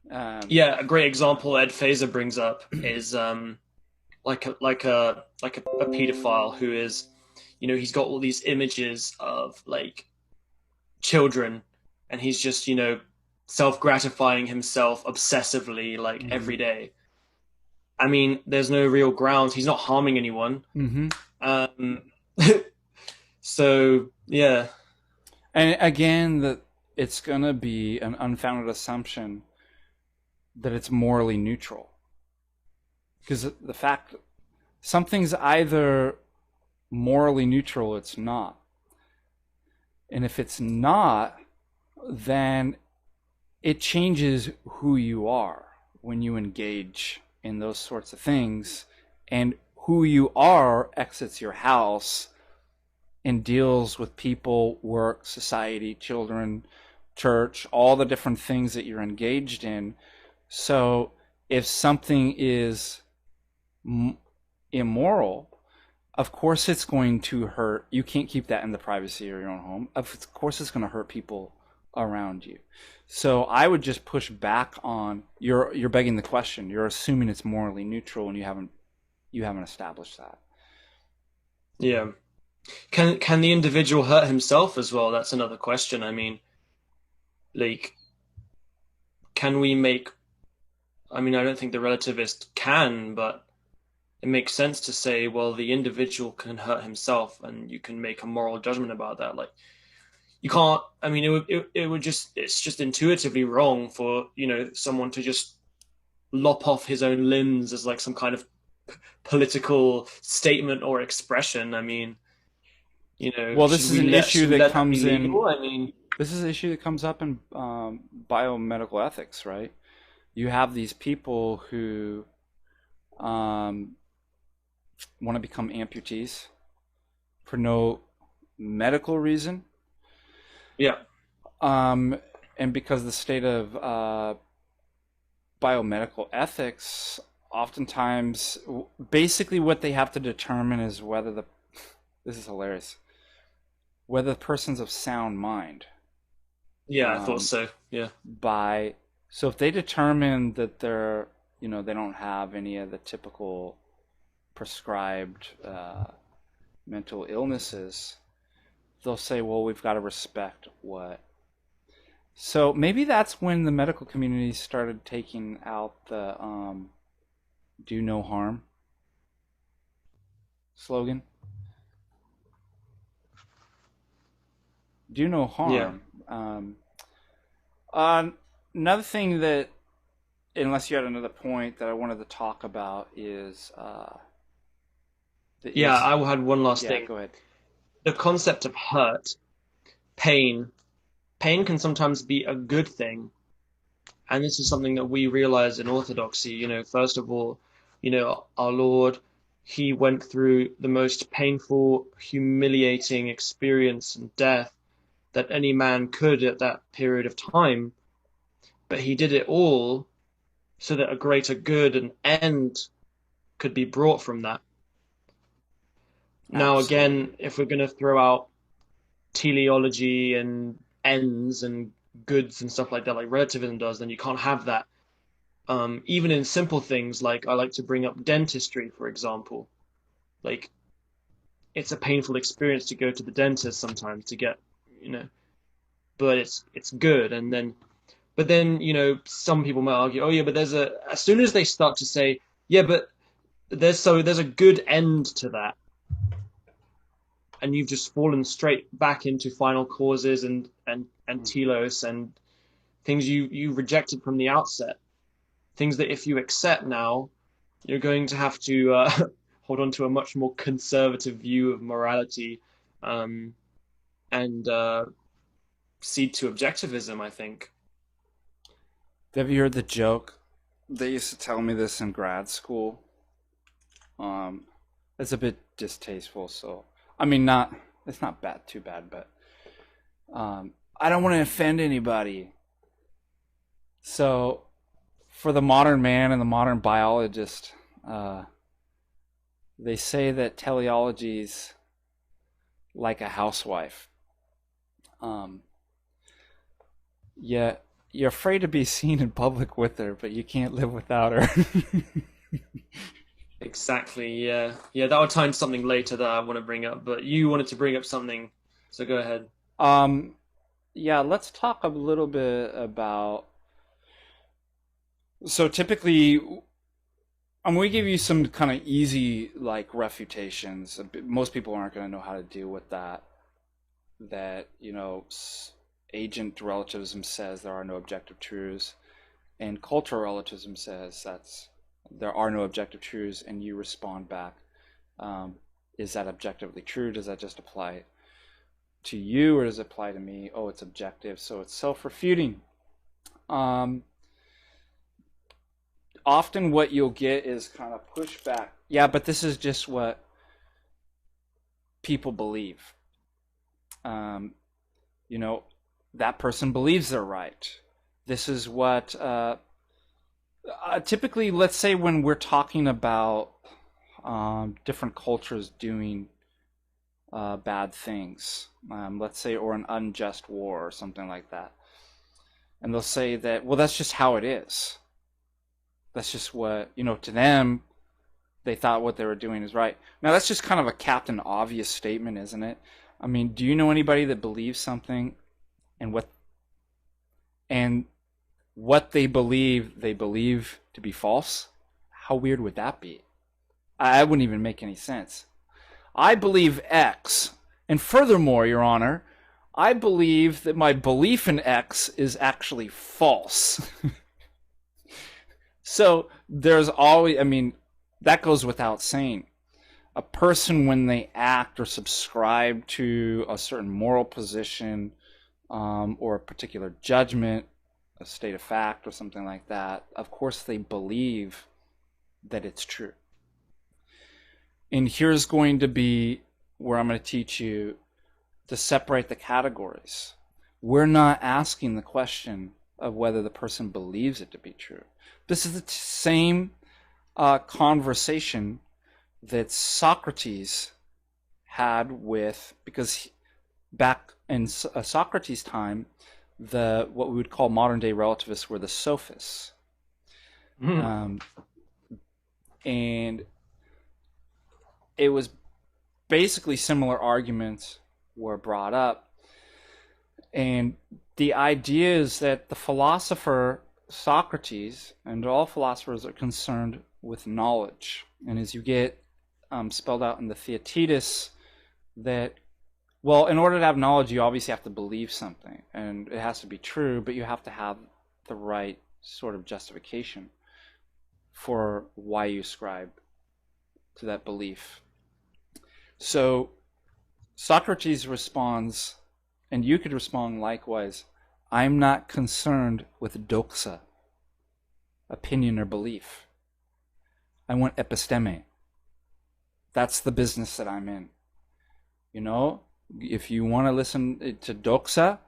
A great example Ed Fazer brings up is like a pedophile who is, he's got all these images of like children, and he's just self-gratifying himself obsessively like every day. I mean, there's no real grounds. He's not harming anyone. So, yeah. And again, it's going to be an unfounded assumption that it's morally neutral. Because the fact, something's either morally neutral or it's not. And if it's not, then it changes who you are when you engage in those sorts of things, and who you are exits your house and deals with people, work, society, children, church, all the different things that you're engaged in. So if something is immoral, of course it's going to hurt. You can't keep that in the privacy of your own home. Of course it's going to hurt people around you. So I would just push back on, you're begging the question. You're assuming it's morally neutral, and you haven't established that. Yeah. Can the individual hurt himself as well? That's another question. I mean, like, can we make, I mean, I don't think the relativist can, but it makes sense to say, well, the individual can hurt himself, and you can make a moral judgment about that. Like, you can't, I mean, it's just intuitively wrong for, someone to just lop off his own limbs as like some kind of political statement or expression. I mean, well, this is an issue that comes in, I mean, this is an issue that comes up in biomedical ethics, right? you have these people who want to become amputees for no medical reason. Yeah. And because the state of biomedical ethics, oftentimes, basically what they have to determine is whether this is hilarious, whether the person's of sound mind. Yeah, I thought so. Yeah. So if they determine that they don't have any of the typical prescribed mental illnesses, they'll say, well, we've got to respect what. So maybe that's when the medical community started taking out the do no harm slogan. Do no Yeah. harm. Uh, Another thing that, unless you had another point that I wanted to talk about, is Yeah, I had one last yeah, thing. go ahead. The concept of hurt, pain. Pain can sometimes be a good thing. And this is something that we realize in Orthodoxy. First of all, our Lord, he went through the most painful, humiliating experience and death that any man could at that period of time. But he did it all so that a greater good and end could be brought from that. Now, Absolutely. again, if we're going to throw out teleology and ends and goods and stuff like that, like relativism does, then you can't have that. Even in simple things, like I like to bring up dentistry, for example. Like, it's a painful experience to go to the dentist sometimes to get, you know, but it's good. But then, some people might argue, oh yeah, but as soon as they start to say, yeah, but there's a good end to that, and you've just fallen straight back into final causes and telos and things you rejected from the outset. Things that if you accept now, you're going to have to hold on to a much more conservative view of morality, um, and cede to objectivism, I think. Have you heard the joke? They used to tell me this in grad school. Um, it's a bit distasteful, so I mean, not it's not bad, too bad, but I don't want to offend anybody. So, for the modern man and the modern biologist, uh, they say that teleology's like a housewife. Um, yeah, you're afraid to be seen in public with her, but you can't live without her. Exactly. Yeah. Yeah. That would tie into something later that I want to bring up, but you wanted to bring up something, so go ahead. um, yeah, let's talk a little bit about. So typically, we give you some kind of easy like refutations. Most people aren't going to know how to deal with that. That agent relativism says there are no objective truths, and cultural relativism says there are no objective truths, and you respond back. Um, is that objectively true? Does that just apply to you, or does it apply to me? Oh, it's objective, so it's self-refuting. Um, Often, what you'll get is kind of pushback. Yeah, but this is just what people believe. Um, you know, that person believes they're right. This is what typically, let's say when we're talking about different cultures doing bad things, let's say, or an unjust war or something like that. And they'll say that, well, that's just how it is. That's just what, to them, they thought what they were doing is right. Now, that's just kind of a Captain Obvious statement, isn't it? I mean, do you know anybody that believes something and and what they believe to be false? How weird would that be? I wouldn't even make any sense. I believe X, and furthermore, Your Honor, I believe that my belief in X is actually false. So there's always, I mean, that goes without saying. A person, when they act or subscribe to a certain moral position or a particular judgment, a state of fact or something like that, of course they believe that it's true. And here's going to be where I'm going to teach you to separate the categories. We're not asking the question of whether the person believes it to be true. This is the same conversation that Socrates had with, because back in Socrates' time, what we would call modern day relativists were the sophists. And it was basically similar arguments were brought up. And the idea is that the philosopher Socrates, and all philosophers, are concerned with knowledge. And as you get spelled out in the Theaetetus, that, well, in order to have knowledge, you obviously have to believe something. And it has to be true, but you have to have the right sort of justification for why you ascribe to that belief. So Socrates responds, and you could respond likewise, I'm not concerned with doxa, opinion or belief. I want episteme. That's the business that I'm in. You know, if you want to listen to doxa,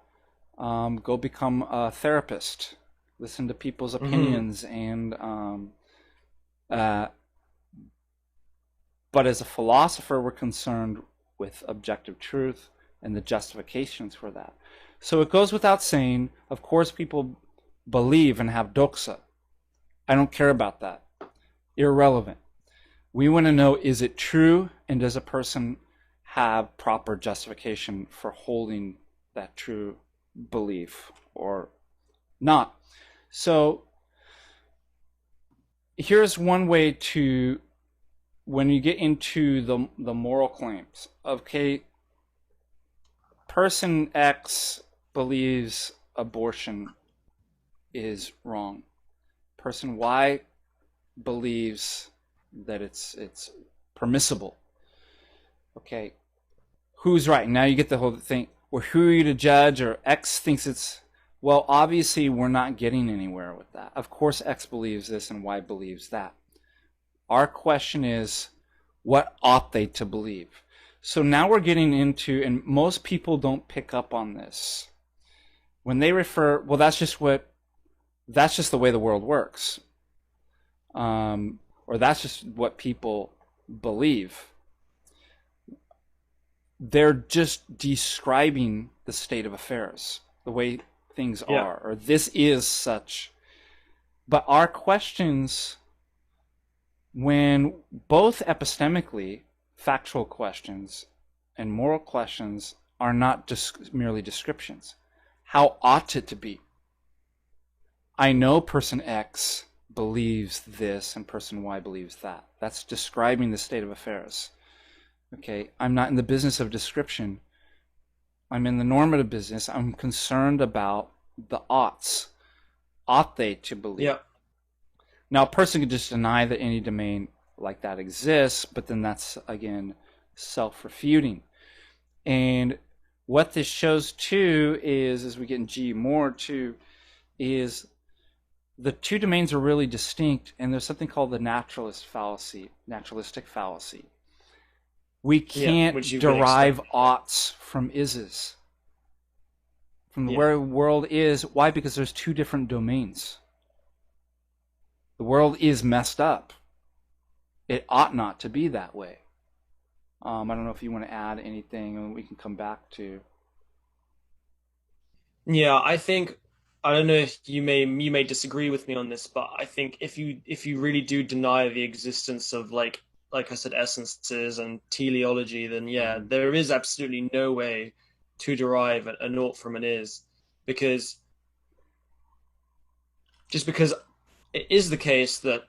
go become a therapist. Listen to people's opinions and but as a philosopher, we're concerned with objective truth and the justifications for that. So it goes without saying, of course, people believe and have doxa. I don't care about that. Irrelevant. We want to know, is it true, and does a person have proper justification for holding that true belief or not? So here's one way to, when you get into the moral claims, okay, person X believes abortion is wrong. Person Y believes that it's permissible. Okay, who's right? Now you get the whole thing. Well, who are you to judge? Or X thinks it's, well, obviously we're not getting anywhere with that. Of course X believes this and Y believes that. Our question is, what ought they to believe? So now we're getting into, and most people don't pick up on this. When they refer, well, that's just the way the world works. Or that's just what people believe. They're just describing the state of affairs, the way things are, or this is such. But our questions, when both epistemically, factual questions and moral questions, are not merely descriptions. How ought it to be? I know person X believes this and person Y believes that. That's describing the state of affairs. Okay, I'm not in the business of description. I'm in the normative business. I'm concerned about the oughts. Ought they to believe? Yeah. Now, a person could just deny that any domain like that exists, but then that's, again, self-refuting. And what this shows, too, is, as we get in G more, too, is the two domains are really distinct, and there's something called the naturalistic fallacy. We can't derive oughts from ises, from the where the world is. Why? Because there's two different domains. The world is messed up. It ought not to be that way. I don't know if you want to add anything, and we can come back to. Yeah, I think, I don't know if you may disagree with me on this, but I think if you really do deny the existence of like I said, essences and teleology, then there is absolutely no way to derive an ought from an is, because it is the case that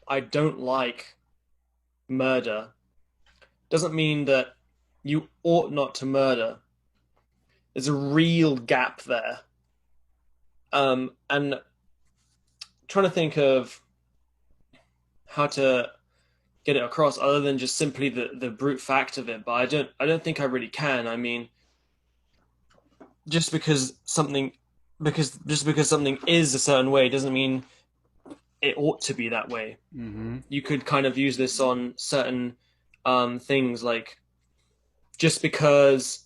I don't like murder doesn't mean that you ought not to murder. There's a real gap there. And trying to think of how to get it across other than just simply the brute fact of it, but I don't think I really can. I mean, just because something because just because something is a certain way doesn't mean it ought to be that way. Mm-hmm. You could kind of use this on certain things, like just because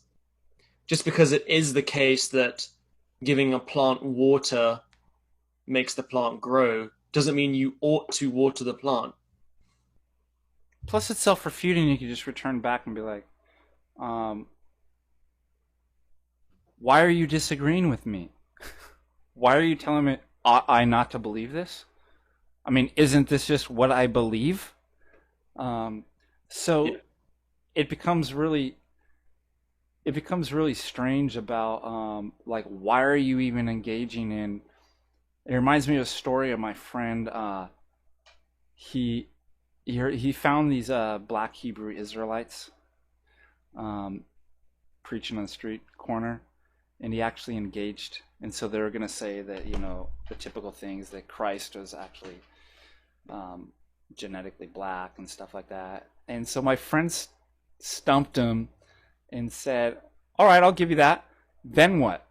just because it is the case that giving a plant water makes the plant grow doesn't mean you ought to water the plant. Plus, it's self-refuting. You can just return back and be like, um, "Why are you disagreeing with me? Why are you telling me ought I not to believe this? I mean, isn't this just what I believe?" Um, Yeah. so it becomes really it becomes really strange about like why are you even engaging in. It reminds me of a story of my friend. He he found these black Hebrew Israelites um, preaching on the street corner, and he actually engaged. And so they were going to say that the typical things that Christ was actually um, genetically black and stuff like that. And so my friends stumped him and said, "All right, I'll give you that. Then what?"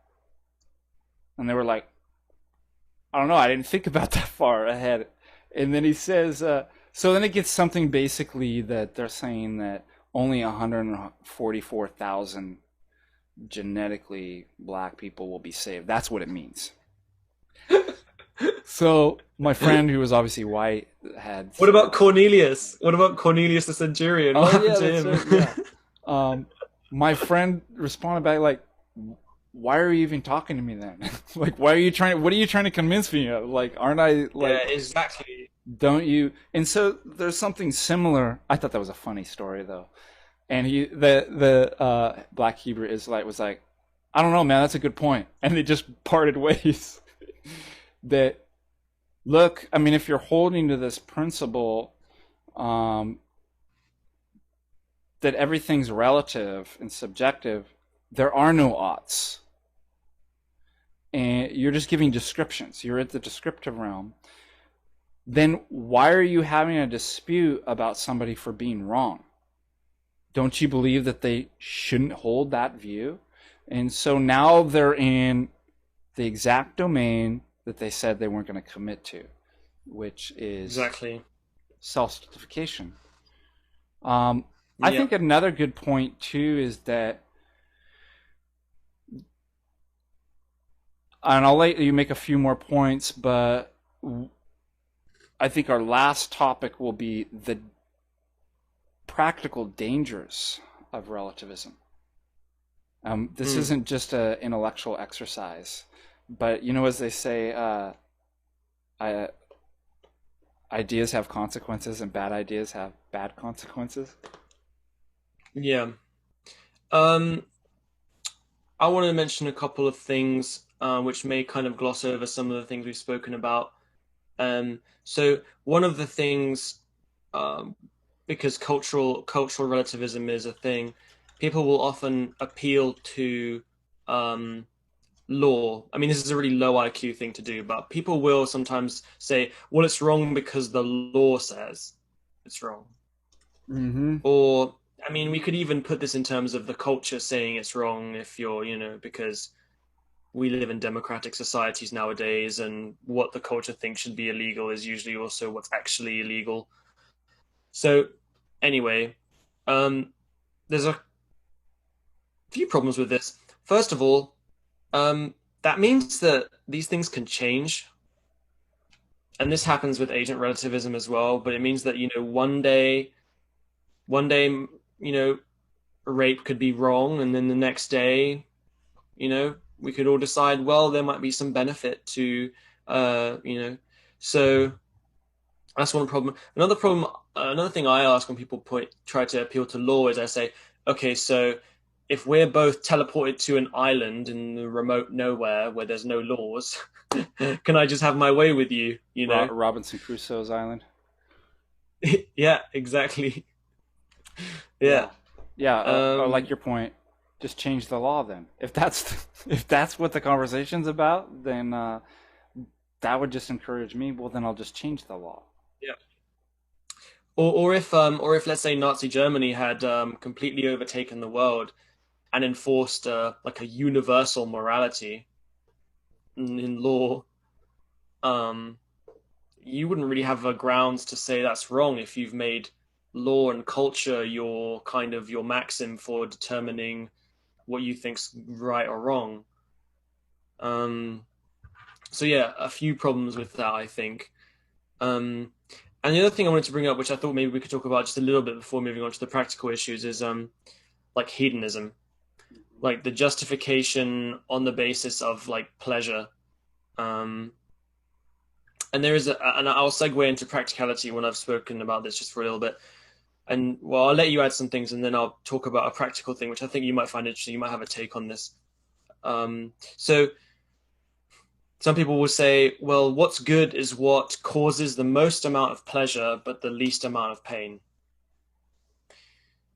And they were like, "I don't know. I didn't think about that far ahead." And then he says, so then it gets something basically that they're saying that only 144,000 genetically black people will be saved. That's what it means. So my friend, who was obviously white, had What said, about Cornelius? What about Cornelius the centurion? "Oh What happened yeah, to that's right, him? yeah." Um, my friend responded back like, "Why are you even talking to me then? Like, why are you trying? What are you trying to convince me of? Like, aren't I Yeah, like? exactly. Don't you?" And so there's something similar. I thought that was a funny story though. And the black Hebrew Israelite was like, "I don't know, man. That's a good point." And they just parted ways. That look, I mean, if you're holding to this principle um, that everything's relative and subjective, there are no oughts, and you're just giving descriptions. You're at the descriptive realm. Then why are you having a dispute about somebody for being wrong? Don't you believe that they shouldn't hold that view? And so now they're in the exact domain that they said they weren't going to commit to, which is Exactly. self-justification. Um, I Yeah. think another good point too is that, and I'll let you make a few more points, but I think our last topic will be the practical dangers of relativism. This Mm. isn't just an intellectual exercise, but as they say, I, ideas have consequences and bad ideas have bad consequences. Yeah. Um, I want to mention a couple of things which may kind of gloss over some of the things we've spoken about. So one of the things, um, because cultural relativism is a thing, people will often appeal to um, law. I mean, this is a really low IQ thing to do, but people will sometimes say, "Well, it's wrong because the law says it's wrong." Mm-hmm. Or, I mean, we could even put this in terms of the culture saying it's wrong if you're, because we live in democratic societies nowadays, and what the culture thinks should be illegal is usually also what's actually illegal. So, anyway, um, there's a few problems with this. First of all, that means that these things can change, and this happens with agent relativism as well. But it means that one day, rape could be wrong, and then the next day, we could all decide, well, there might be some benefit to, uh, you know, so that's one problem. Another thing I ask when people try to appeal to law is I say, okay, so if we're both teleported to an island in the remote nowhere where there's no laws, can I just have my way with you? Robinson Crusoe's Island. Yeah, exactly. Yeah, Yeah. yeah. I like Um, your point. Just change the law then. If that's if that's what the conversation's about, then that would just encourage me. Well, then I'll just change the law. yeah. Or if let's say Nazi Germany had completely overtaken the world and enforced like a universal morality, in law, you wouldn't really have a grounds to say that's wrong if you've made law and culture your kind of your maxim for determining what you think's right or wrong. Um, so yeah, a few problems with that, I think. Um, and the other thing I wanted to bring up, which I thought maybe we could talk about just a little bit before moving on to the practical issues, is like hedonism, like the justification on the basis of like pleasure. Um, and there is and I'll segue into practicality when I've spoken about this just for a little bit. And well, I'll let you add some things, and then I'll talk about a practical thing, which I think you might find interesting. You might have a take on this. So some people will say, well, what's good is what causes the most amount of pleasure, but the least amount of pain.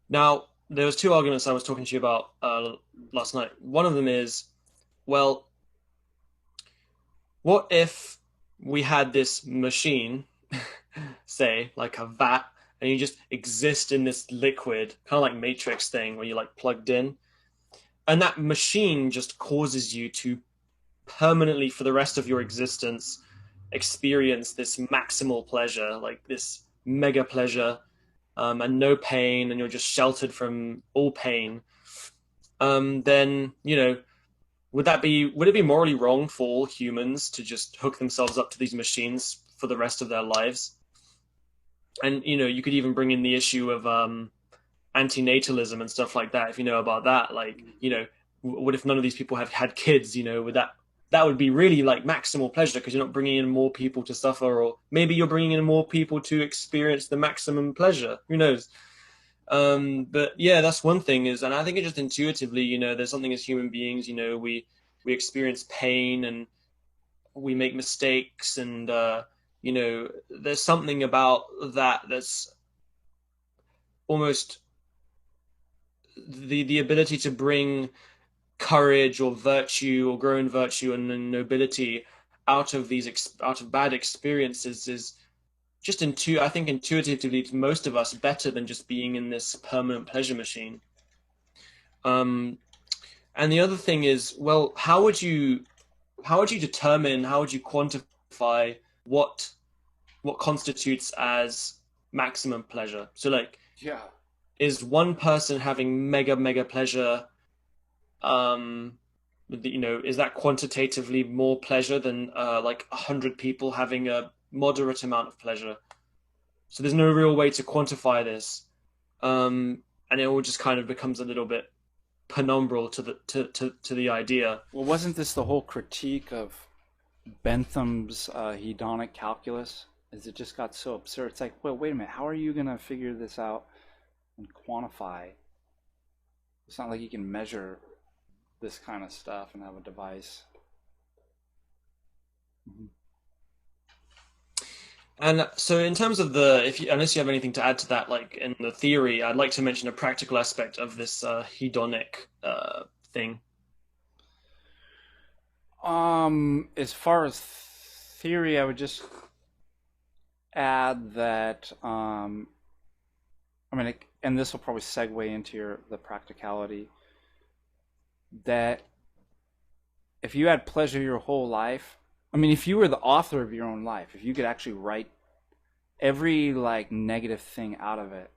Now, there was two arguments I was talking to you about last night. One of them is, well, what if we had this machine, say, like a vat, and you just exist in this liquid, kind of like Matrix thing, where you like plugged in, and that machine just causes you to permanently, for the rest of your existence, experience this maximal pleasure, like this mega pleasure, and no pain, and you're just sheltered from all pain. Then would it be morally wrong for all humans to just hook themselves up to these machines for the rest of their lives? And you could even bring in the issue of antinatalism and stuff like that, if you know about that. Like, what if none of these people have had kids? Would that would be really like maximal pleasure, because you're not bringing in more people to suffer, or maybe you're bringing in more people to experience the maximum pleasure. Who knows? But yeah, that's one thing and I think it just intuitively, there's something as human beings, we experience pain and we make mistakes, and there's something about that's almost the ability to bring courage or virtue or grow in virtue and nobility out of bad experiences is just I think intuitively to most of us better than just being in this permanent pleasure machine. And the other thing is, well, how would you determine, how would you quantify what constitutes as maximum pleasure? So like, Yeah. is one person having mega pleasure, is that quantitatively more pleasure than like 100 people having a moderate amount of pleasure? So there's no real way to quantify this, and it all just kind of becomes a little bit penumbral to the idea. Well, wasn't this the whole critique of Bentham's hedonic calculus? Is it just got so absurd? It's like, well, wait a minute. How are you going to figure this out and quantify? It's not like you can measure this kind of stuff and have a device. Mm-hmm. And so in terms of unless you have anything to add to that, like in the theory, I'd like to mention a practical aspect of this hedonic thing. As far as theory, I would just add that, and this will probably segue into the practicality, that if you had pleasure your whole life, if you were the author of your own life, if you could actually write every like negative thing out of it,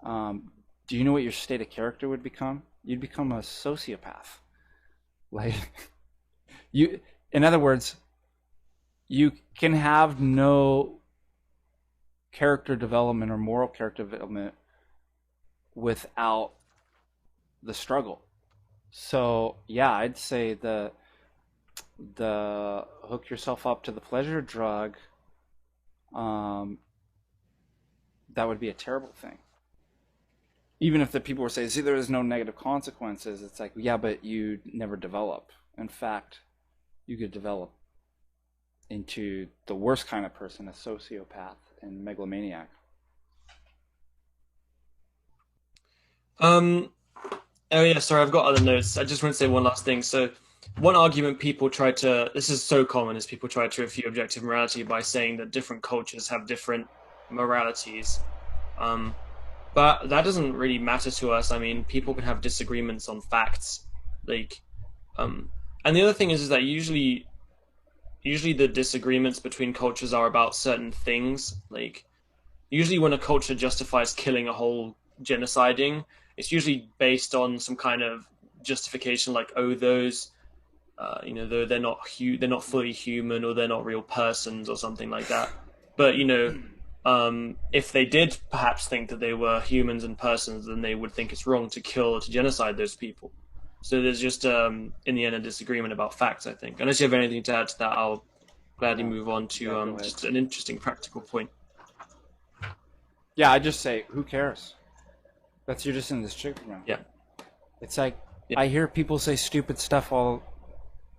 do you know what your state of character would become? You'd become a sociopath. Like, in other words, you can have no character development or moral character development without the struggle. So yeah, I'd say the hook yourself up to the pleasure drug, that would be a terrible thing. Even if the people were saying, see, there is no negative consequences, it's like, yeah, but you never develop. In fact, you could develop into the worst kind of person, a sociopath and megalomaniac. Oh yeah, sorry, I've got other notes. I just want to say one last thing. So one argument this is so common, is people try to refute objective morality by saying that different cultures have different moralities. But that doesn't really matter to us. People can have disagreements on facts. And the other thing is that usually usually the disagreements between cultures are about certain things. Like usually when a culture justifies killing a whole genociding, it's usually based on some kind of justification, like oh those they're not fully human, or they're not real persons, or something like that. But if they did perhaps think that they were humans and persons, then they would think it's wrong to kill or to genocide those people. So there's just in the end a disagreement about facts, I think. Unless you have anything to add to that, I'll gladly move on to just an interesting practical point. Yeah, I just say, who cares? You're just in this chicken run. Yeah. It's like, I hear people say stupid stuff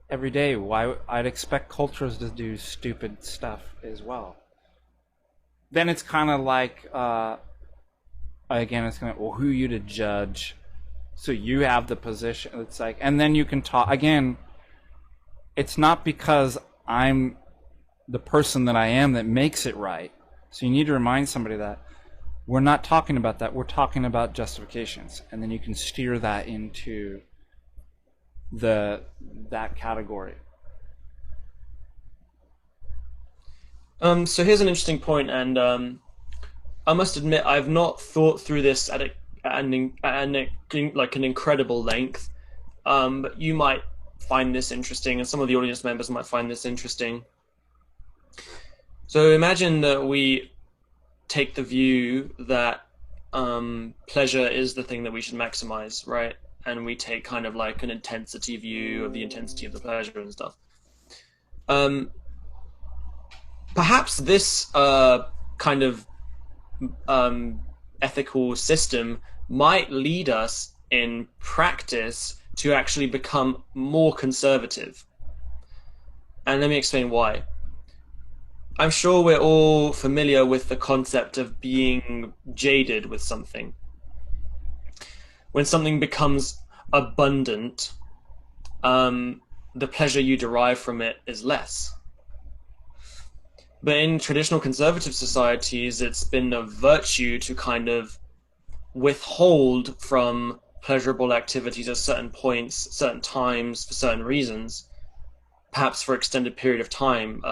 every day. Why I'd expect cultures to do stupid stuff as well. Then it's kind of like, again, it's kind of, well, who are you to judge? So you have the position. It's like, and then you can talk again. It's not because I'm the person that I am that makes it right. So you need to remind somebody that we're not talking about that. We're talking about justifications, and then you can steer that into that category. So here's an interesting point, and I must admit I've not thought through this at an incredible length. But you might find this interesting, and some of the audience members might find this interesting. So imagine that we take the view that pleasure is the thing that we should maximize, right? And we take kind of like an intensity view of the intensity of the pleasure and stuff. Perhaps this kind of ethical system might lead us in practice to actually become more conservative. And let me explain why. I'm sure we're all familiar with the concept of being jaded with something. When something becomes abundant, the pleasure you derive from it is less. But in traditional conservative societies, it's been a virtue to kind of withhold from pleasurable activities at certain points, certain times, for certain reasons, perhaps for extended period of time.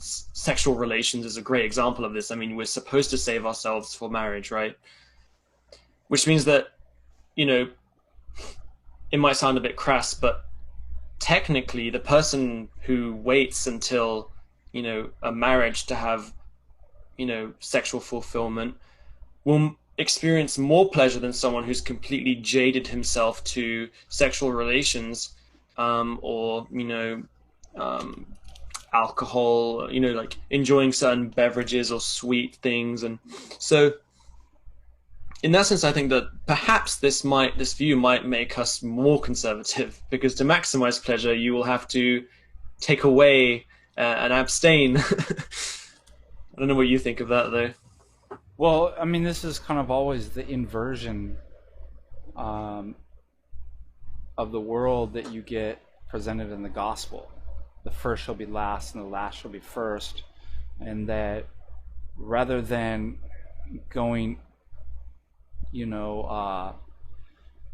Sexual relations is a great example of this. I mean, we're supposed to save ourselves for marriage, right? Which means that, it might sound a bit crass, but technically the person who waits until, a marriage to have, sexual fulfillment will experience more pleasure than someone who's completely jaded himself to sexual relations, or alcohol, like enjoying certain beverages or sweet things. And so in that sense, I think that perhaps this view might make us more conservative, because to maximize pleasure, you will have to take away and abstain. I don't know what you think of that, though. Well, I mean, this is kind of always the inversion of the world that you get presented in the gospel. The first shall be last, and the last shall be first. And that rather than going,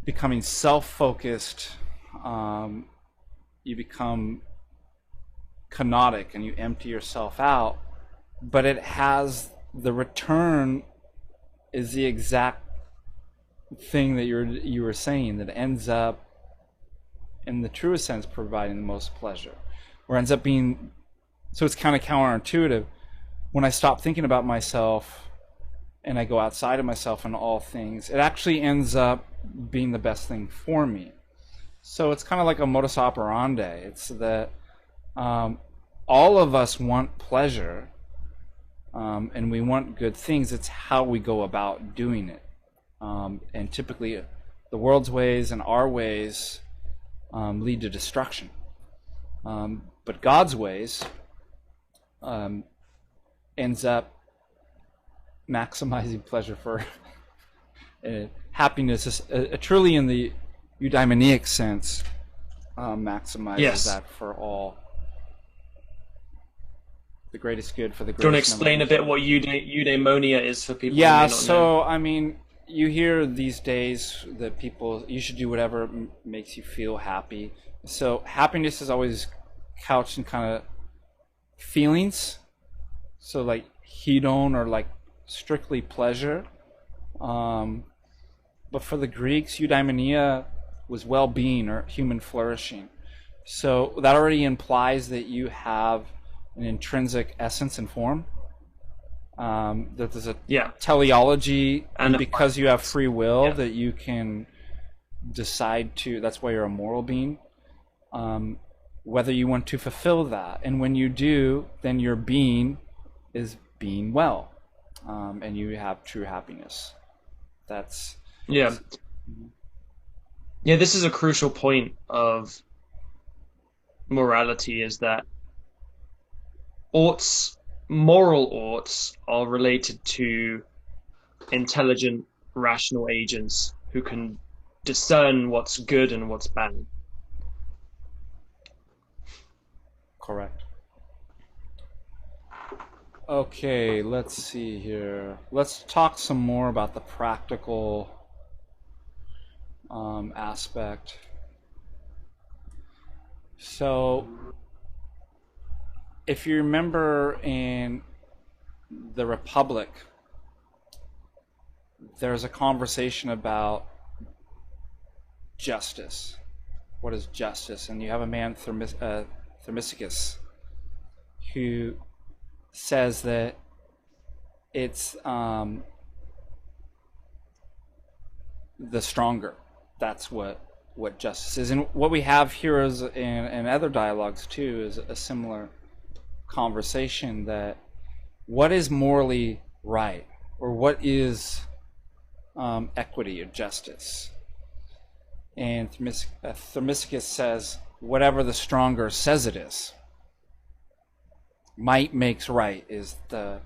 becoming self-focused, you become kenotic and you empty yourself out. But it has, the return is the exact thing that you were saying, that ends up, in the truest sense, providing the most pleasure. Or ends up being, so it's kind of counterintuitive. When I stop thinking about myself and I go outside of myself in all things, it actually ends up being the best thing for me. So it's kind of like a modus operandi. It's that all of us want pleasure, and we want good things. It's how we go about doing it. And typically the world's ways and our ways lead to destruction. But God's ways ends up maximizing pleasure for happiness, is truly in the eudaimonic sense, maximizes that for all. The greatest good for the greatest. Do you want to explain a bit what eudaimonia is for people? Yeah, who may not know? I mean, you hear these days that you should do whatever makes you feel happy. So happiness is always couched in kind of feelings. So like hedon, or like strictly pleasure. But for the Greeks, eudaimonia was well-being or human flourishing. So that already implies that you have an intrinsic essence and form. That there's a teleology, and because you have free will, that you can decide to. That's why you're a moral being. Whether you want to fulfill that, and when you do, then your being is being well, and you have true happiness. That's This is a crucial point of morality, is that moral oughts are related to intelligent, rational agents who can discern what's good and what's bad. correct. Okay, let's see here. Let's talk some more about the practical aspect. So, if you remember in the Republic, there's a conversation about justice. What is justice? And you have a man, Themistocles, who says that it's the stronger. That's what justice is. And what we have here is in other dialogues too is a similar conversation, that what is morally right, or what is equity or justice. And Themistocles says whatever the stronger says it is. Might makes right is the,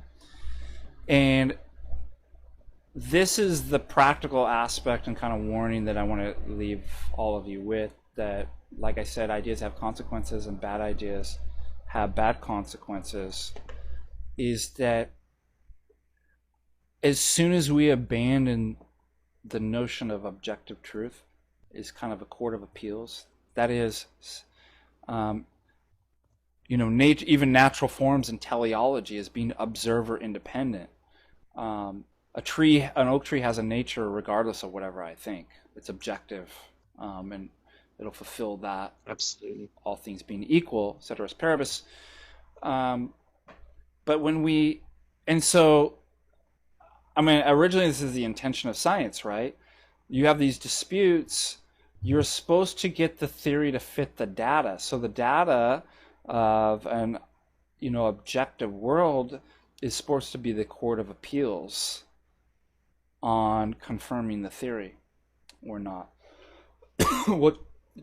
and this is the practical aspect and kind of warning that I want to leave all of you with, that, like I said, ideas have consequences and bad ideas have bad consequences, is that as soon as we abandon the notion of objective truth is kind of a court of appeals, that is, nature, even natural forms and teleology as being observer independent. An oak tree has a nature regardless of whatever I think. It's objective, and it'll fulfill that. Absolutely. All things being equal, ceteris paribus. But when we, and so, I mean, originally this is the intention of science, right? You have these disputes. You're supposed to get the theory to fit the data. So the data of an, objective world is supposed to be the court of appeals on confirming the theory or not. What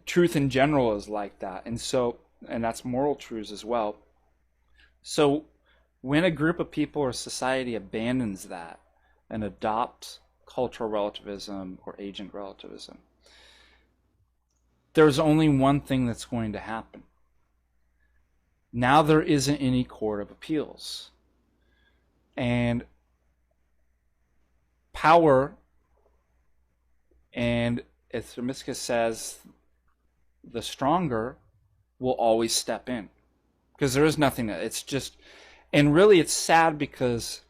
truth in general is like that. And that's moral truths as well. So when a group of people or society abandons that and adopts cultural relativism or agent relativism, there's only one thing that's going to happen. Now there isn't any court of appeals. And power, and as Themistocles says, the stronger will always step in. Because there is nothing, it's just, and really it's sad because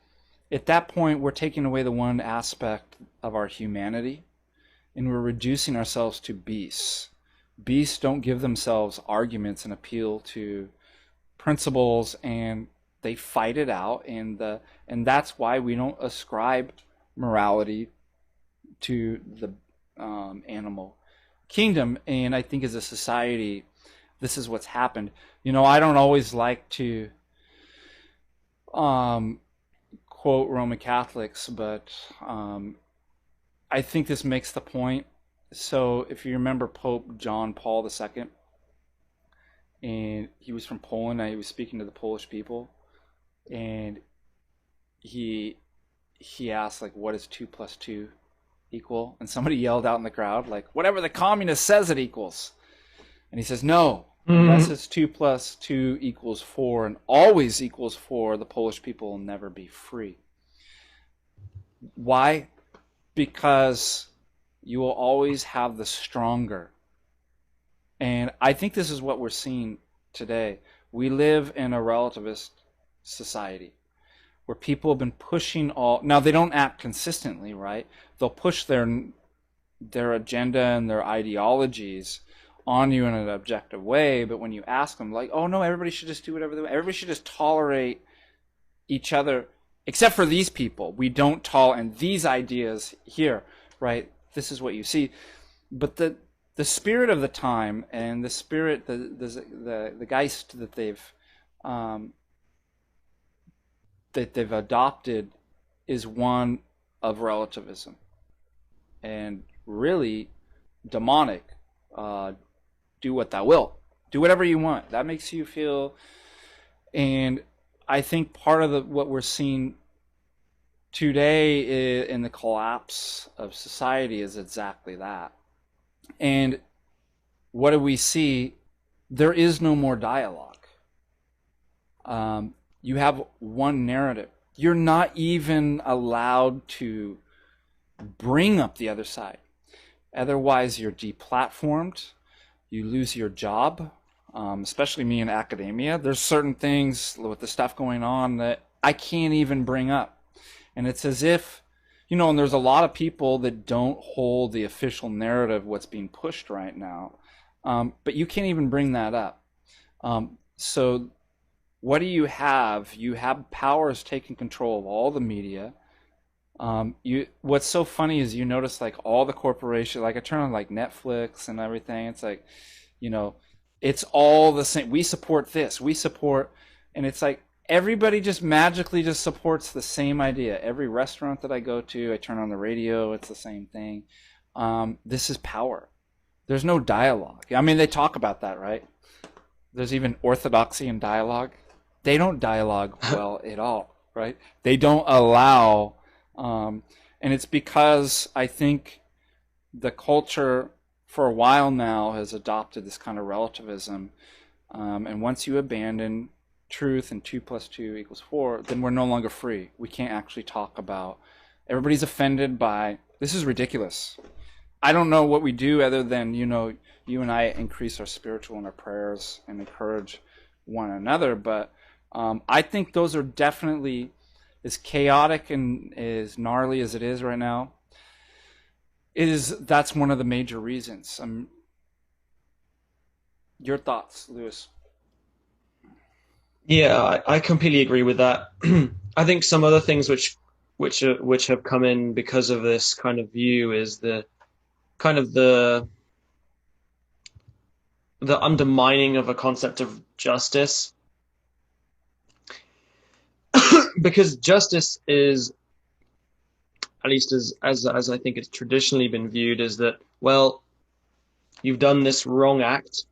at that point we're taking away the one aspect of our humanity and we're reducing ourselves to beasts. Beasts don't give themselves arguments and appeal to principles, and they fight it out, and that's why we don't ascribe morality to the animal kingdom. And I think as a society, this is what's happened. I don't always like to quote Roman Catholics, but I think this makes the point. So if you remember Pope John Paul II, and he was from Poland, and he was speaking to the Polish people, and he asked, like, what is 2 + 2 equal? And somebody yelled out in the crowd, like, whatever the communist says it equals. And he says, no, unless it's 2 + 2 = 4 and always equals 4, the Polish people will never be free. Why? Because you will always have the stronger. And I think this is what we're seeing today. We live in a relativist society where people have been pushing all. Now they don't act consistently, right? They'll push their agenda and their ideologies on you in an objective way, but when you ask them, like, oh no, everybody should just do whatever they want. Everybody should just tolerate each other, except for these people. We don't tolerate, and these ideas here, right? This is what you see. But the spirit of the time and the spirit, the geist that they've adopted is one of relativism, and really demonic. Do what thou wilt. Do whatever you want. That makes you feel. And I think part of what we're seeing today in the collapse of society is exactly that. And what do we see? There is no more dialogue. You have one narrative. You're not even allowed to bring up the other side. Otherwise, you're deplatformed. You lose your job, especially me in academia. There's certain things with the stuff going on that I can't even bring up. And it's as if, and there's a lot of people that don't hold the official narrative what's being pushed right now. But you can't even bring that up. So what do you have? You have powers taking control of all the media. What's so funny is you notice like all the corporations, like I turn on like Netflix and everything. It's like, it's all the same. We support this, and it's like everybody just magically just supports the same idea. Every restaurant that I go to, I turn on the radio, it's the same thing. This is power. There's no dialogue. I mean, they talk about that, right? There's even orthodoxy in dialogue. They don't dialogue well at all, right? They don't allow. And it's because I think the culture for a while now has adopted this kind of relativism. And once you abandon truth and 2 + 2 = 4, then we're no longer free. We can't actually talk about. Everybody's offended by, this is ridiculous. I don't know what we do other than, you and I increase our spiritual and our prayers and encourage one another. But I think those are definitely, as chaotic and as gnarly as it is right now, that's one of the major reasons. Your thoughts, Lewis? Yeah, I completely agree with that. I think some other things which have come in because of this kind of view is the kind of the undermining of a concept of justice. Because justice is, at least as I think it's traditionally been viewed, is that, well, you've done this wrong act,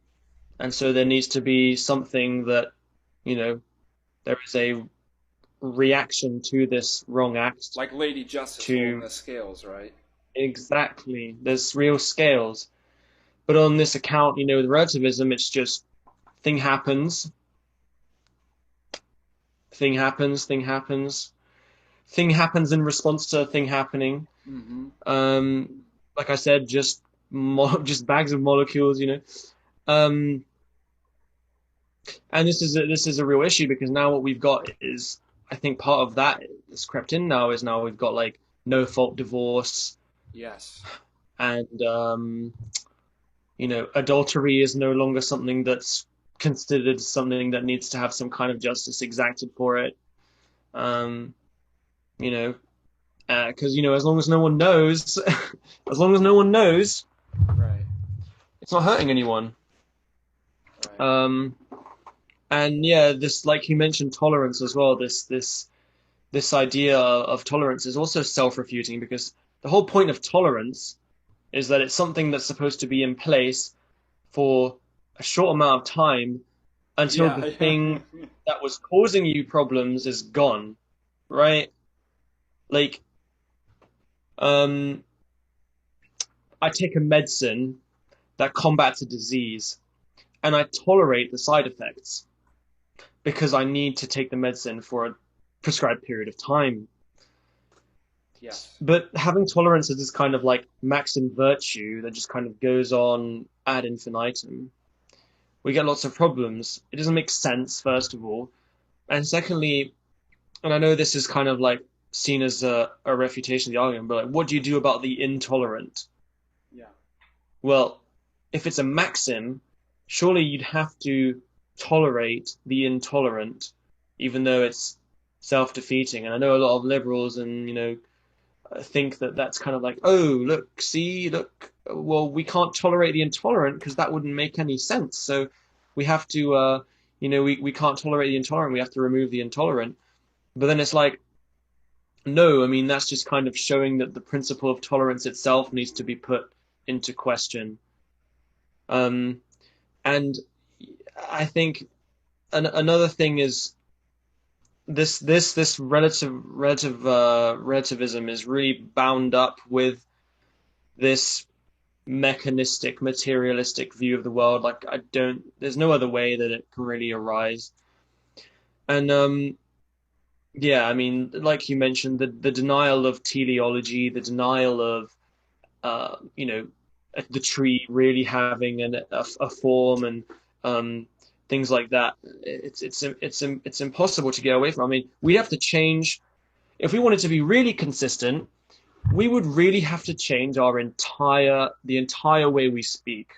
and so there needs to be something that, there is a reaction to this wrong act. Like Lady Justice holding the scales, right? Exactly. There's real scales. But on this account, with relativism, it's just thing happens. Thing happens in response to a thing happening. Mm-hmm. Like I said, just bags of molecules, and this is a real issue, because now what we've got is, I think part of that that's crept in now is, now we've got like no fault divorce. Yes. And adultery is no longer something that's considered something that needs to have some kind of justice exacted for it. Because as long as no one knows, right, it's not hurting anyone. right. And yeah, this, like you mentioned, tolerance as well. This idea of tolerance is also self-refuting, because the whole point of tolerance is that it's something that's supposed to be in place for a short amount of time until the thing that was causing you problems is gone, right? Like, I take a medicine that combats a disease, and I tolerate the side effects because I need to take the medicine for a prescribed period of time. Yes. But having tolerance is this kind of like maxim virtue that just kind of goes on ad infinitum. we get lots of problems. It doesn't make sense, first of all. And secondly, and I know this is kind of like seen as a refutation of the argument, but like, what do you do about the intolerant? Yeah. Well, if it's a maxim, surely you'd have to tolerate the intolerant, even though it's self-defeating. And I know a lot of liberals and, think that that's kind of like, oh, look, see, look, well, we can't tolerate the intolerant because that wouldn't make any sense. So we have to, we can't tolerate the intolerant. We have to remove the intolerant. But then it's like, no, I mean, that's just kind of showing that the principle of tolerance itself needs to be put into question. Um, and I think another thing is this relativism is really bound up with this mechanistic, materialistic view of the world. Like there's no other way that it can really arise. And yeah, I mean, like you mentioned, the denial of teleology, the denial of uh, you know, the tree really having a form and um, things like that. It's impossible to get away from. I mean, we have to change if we wanted to be really consistent. We would really have to change the entire way we speak.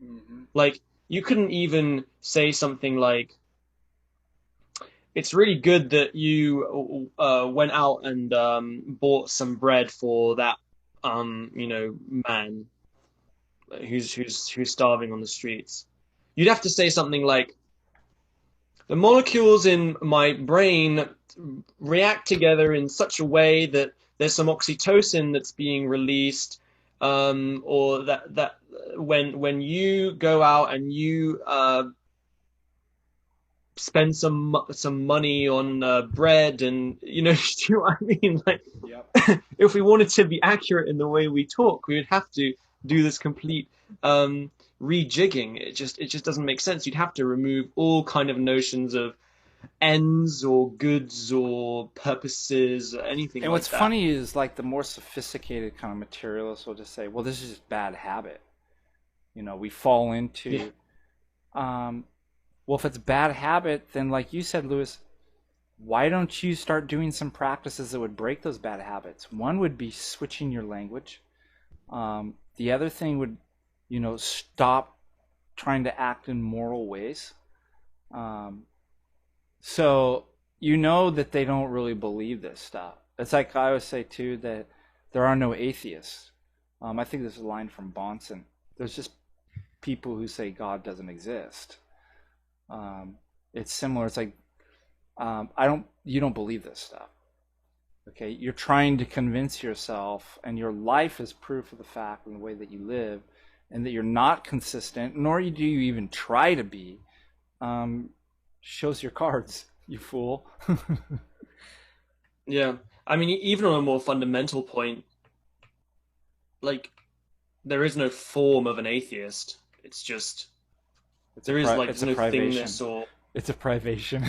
Mm-hmm. Like you couldn't even say something like, "It's really good that you went out and bought some bread for that man who's starving on the streets." You'd have to say something like, "The molecules in my brain react together in such a way that there's some oxytocin that's being released, or that when you go out and you spend some money on bread, and do you know what I mean? Like, Yep. if we wanted to be accurate in the way we talk, we would have to do this complete rejigging. It just doesn't make sense. You'd have to remove all kind of notions of ends or goods or purposes or anything And what's like that. funny is like the more sophisticated kind of materialists will just say, well, this is just bad habit. We fall Yeah, into, well, if it's bad habit, then like you said, Lewis, why don't you start doing some practices that would break those bad habits? One would be switching your language. The other thing would, stop trying to act in moral ways. Um, so you know that they don't really believe this stuff. It's like I always say too that there are no atheists. I think this is a line from Bonson. There's just people who say God doesn't exist. Um, it's similar. It's like you don't believe this stuff. Okay, you're trying to convince yourself, and your life is proof of the fact and the way that you live, and that you're not consistent, nor do you even try to be. Um, Shows your cards, you fool. yeah. I mean, even on a more fundamental point, like there is no form of an atheist. It's just It's there's a no privation. thingness or It's a privation.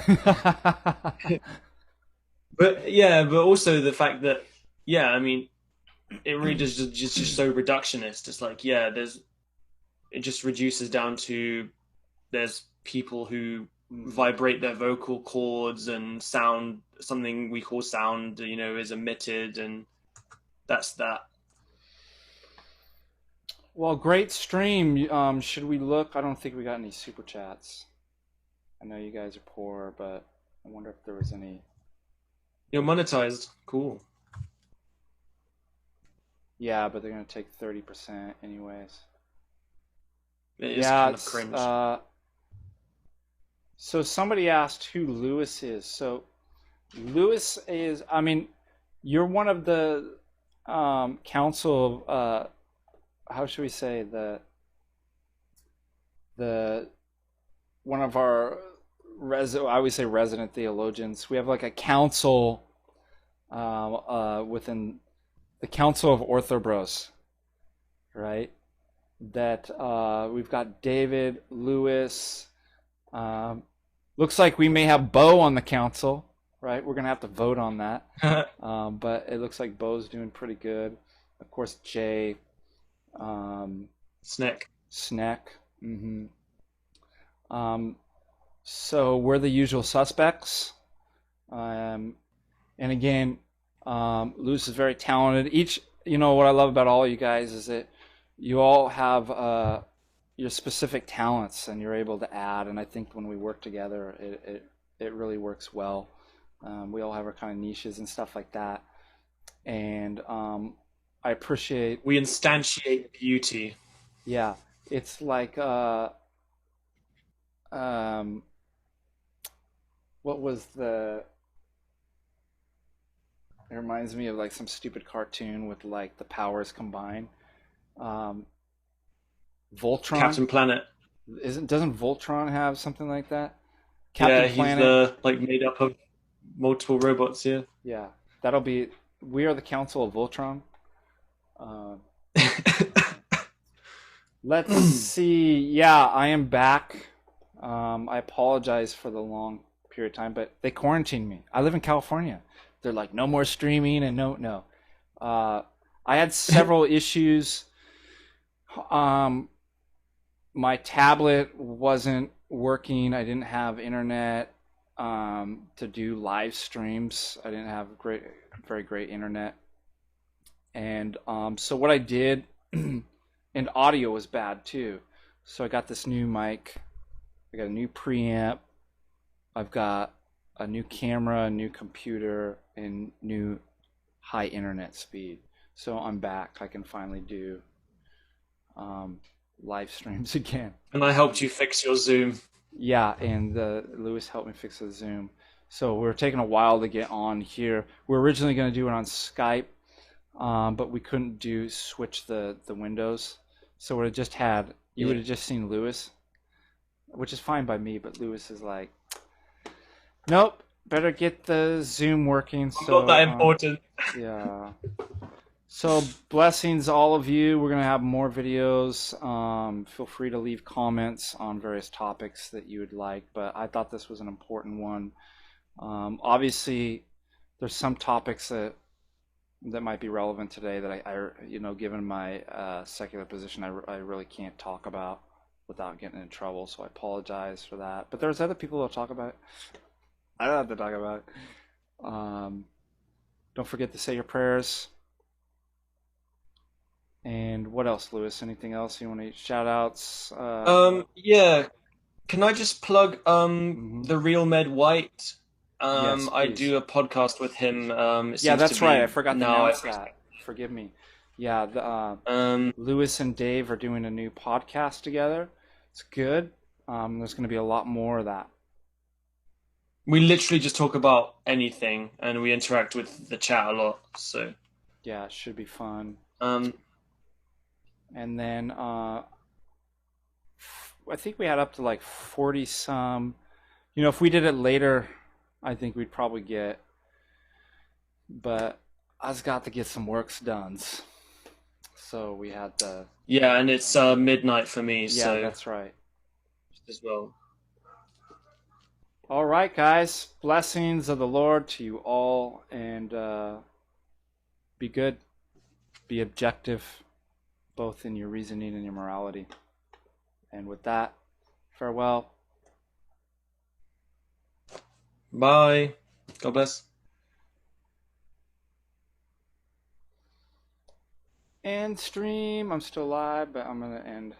but yeah, but also the fact that yeah, I mean, it really does just so reductionist. It's like yeah, it just reduces down to there's people who Mhm. vibrate their vocal cords and sound something we call sound, is emitted, and that's that. Well, great stream. Should we look? I don't think we got any super chats. I know you guys are poor, but I wonder if there was any. You're monetized. Cool. Yeah, but they're gonna take 30% anyways. It is Yeah, kind of it's cringe. so somebody asked who Lewis is. So Lewis is, I mean, you're one of the council of how should we say the one of our I always say resident theologians. We have like a council within the Council of Orthobros, right? That we've got David, Lewis. Um, Looks like we may have Bo on the council, right? We're gonna have to vote on that. But it looks like Bo's doing pretty good. Of course, Jay, um, Snack. Sneck. Mm-hmm. Um, so we're the usual suspects. And again, Lewis is very talented. What I love about all you guys is that you all have your specific talents and you're able to add. And I think when we work together, it really works well. We all have our kind of niches and stuff like that. And I appreciate, We instantiate beauty. yeah, it's like, um, what was it reminds me of like some stupid cartoon with like the powers combined. Um, Voltron? Captain Planet. Doesn't Voltron have something like that? Yeah, Captain he's Planet? the like made up of multiple robots. Yeah. Yeah, that'll be. We are the Council of Voltron. Uh, let's see. Yeah, I am back. I apologize for the long period of time, but they quarantined me. I live in California. They're like, no more streaming and no. Uh, I had several issues. Um, my tablet wasn't working. I didn't have internet to do live streams. I didn't have very great internet. And so what I did, and audio was bad too. So I got this new mic. I got a new preamp. I've got a new camera, a new computer, and new high internet speed. So I'm back. I can finally do um, live streams again. And I helped you fix your Zoom. Yeah, and Lewis helped me fix the Zoom. So we're taking a while to get on here. We're originally going to do it on Skype, but we couldn't switch the windows. So would have just had you would have just seen Lewis, which is fine by me. But Lewis is like, nope, better get the Zoom working. So Not that important. yeah. So blessings, all of you. We're gonna have more videos. Feel free to leave comments on various topics that you would like. But I thought this was an important one. Obviously, there's some topics that might be relevant today that given my secular position, I really can't talk about without getting in trouble. So I apologize for that. But there's other people who'll talk about it. I don't have to talk about it. Don't forget to say your prayers. And what else, Lewis? Anything else you want to shout outs? Yeah. Can I just plug Mhm. the Real Med White? Yes, I please. do a podcast with him. It Yeah, seems to that's right. I be forgot to now announce every that. Forgive me. Yeah, um Lewis and Dave are doing a new podcast together. It's good. There's going to be a lot more of that. we literally just talk about anything and we interact with the chat a lot. So Yeah, it should be fun. um And then I think we had up to like 40 some. If we did it later, I think we'd probably get. But I've got to get some works done. So we had the. yeah, and it's midnight for me, Yeah, so that's right. as well. All right, guys. Blessings of the Lord to you all, and be good, be objective, both in your reasoning and your morality. And with that, farewell. Bye. God bless. End stream. I'm still live, but I'm going to end.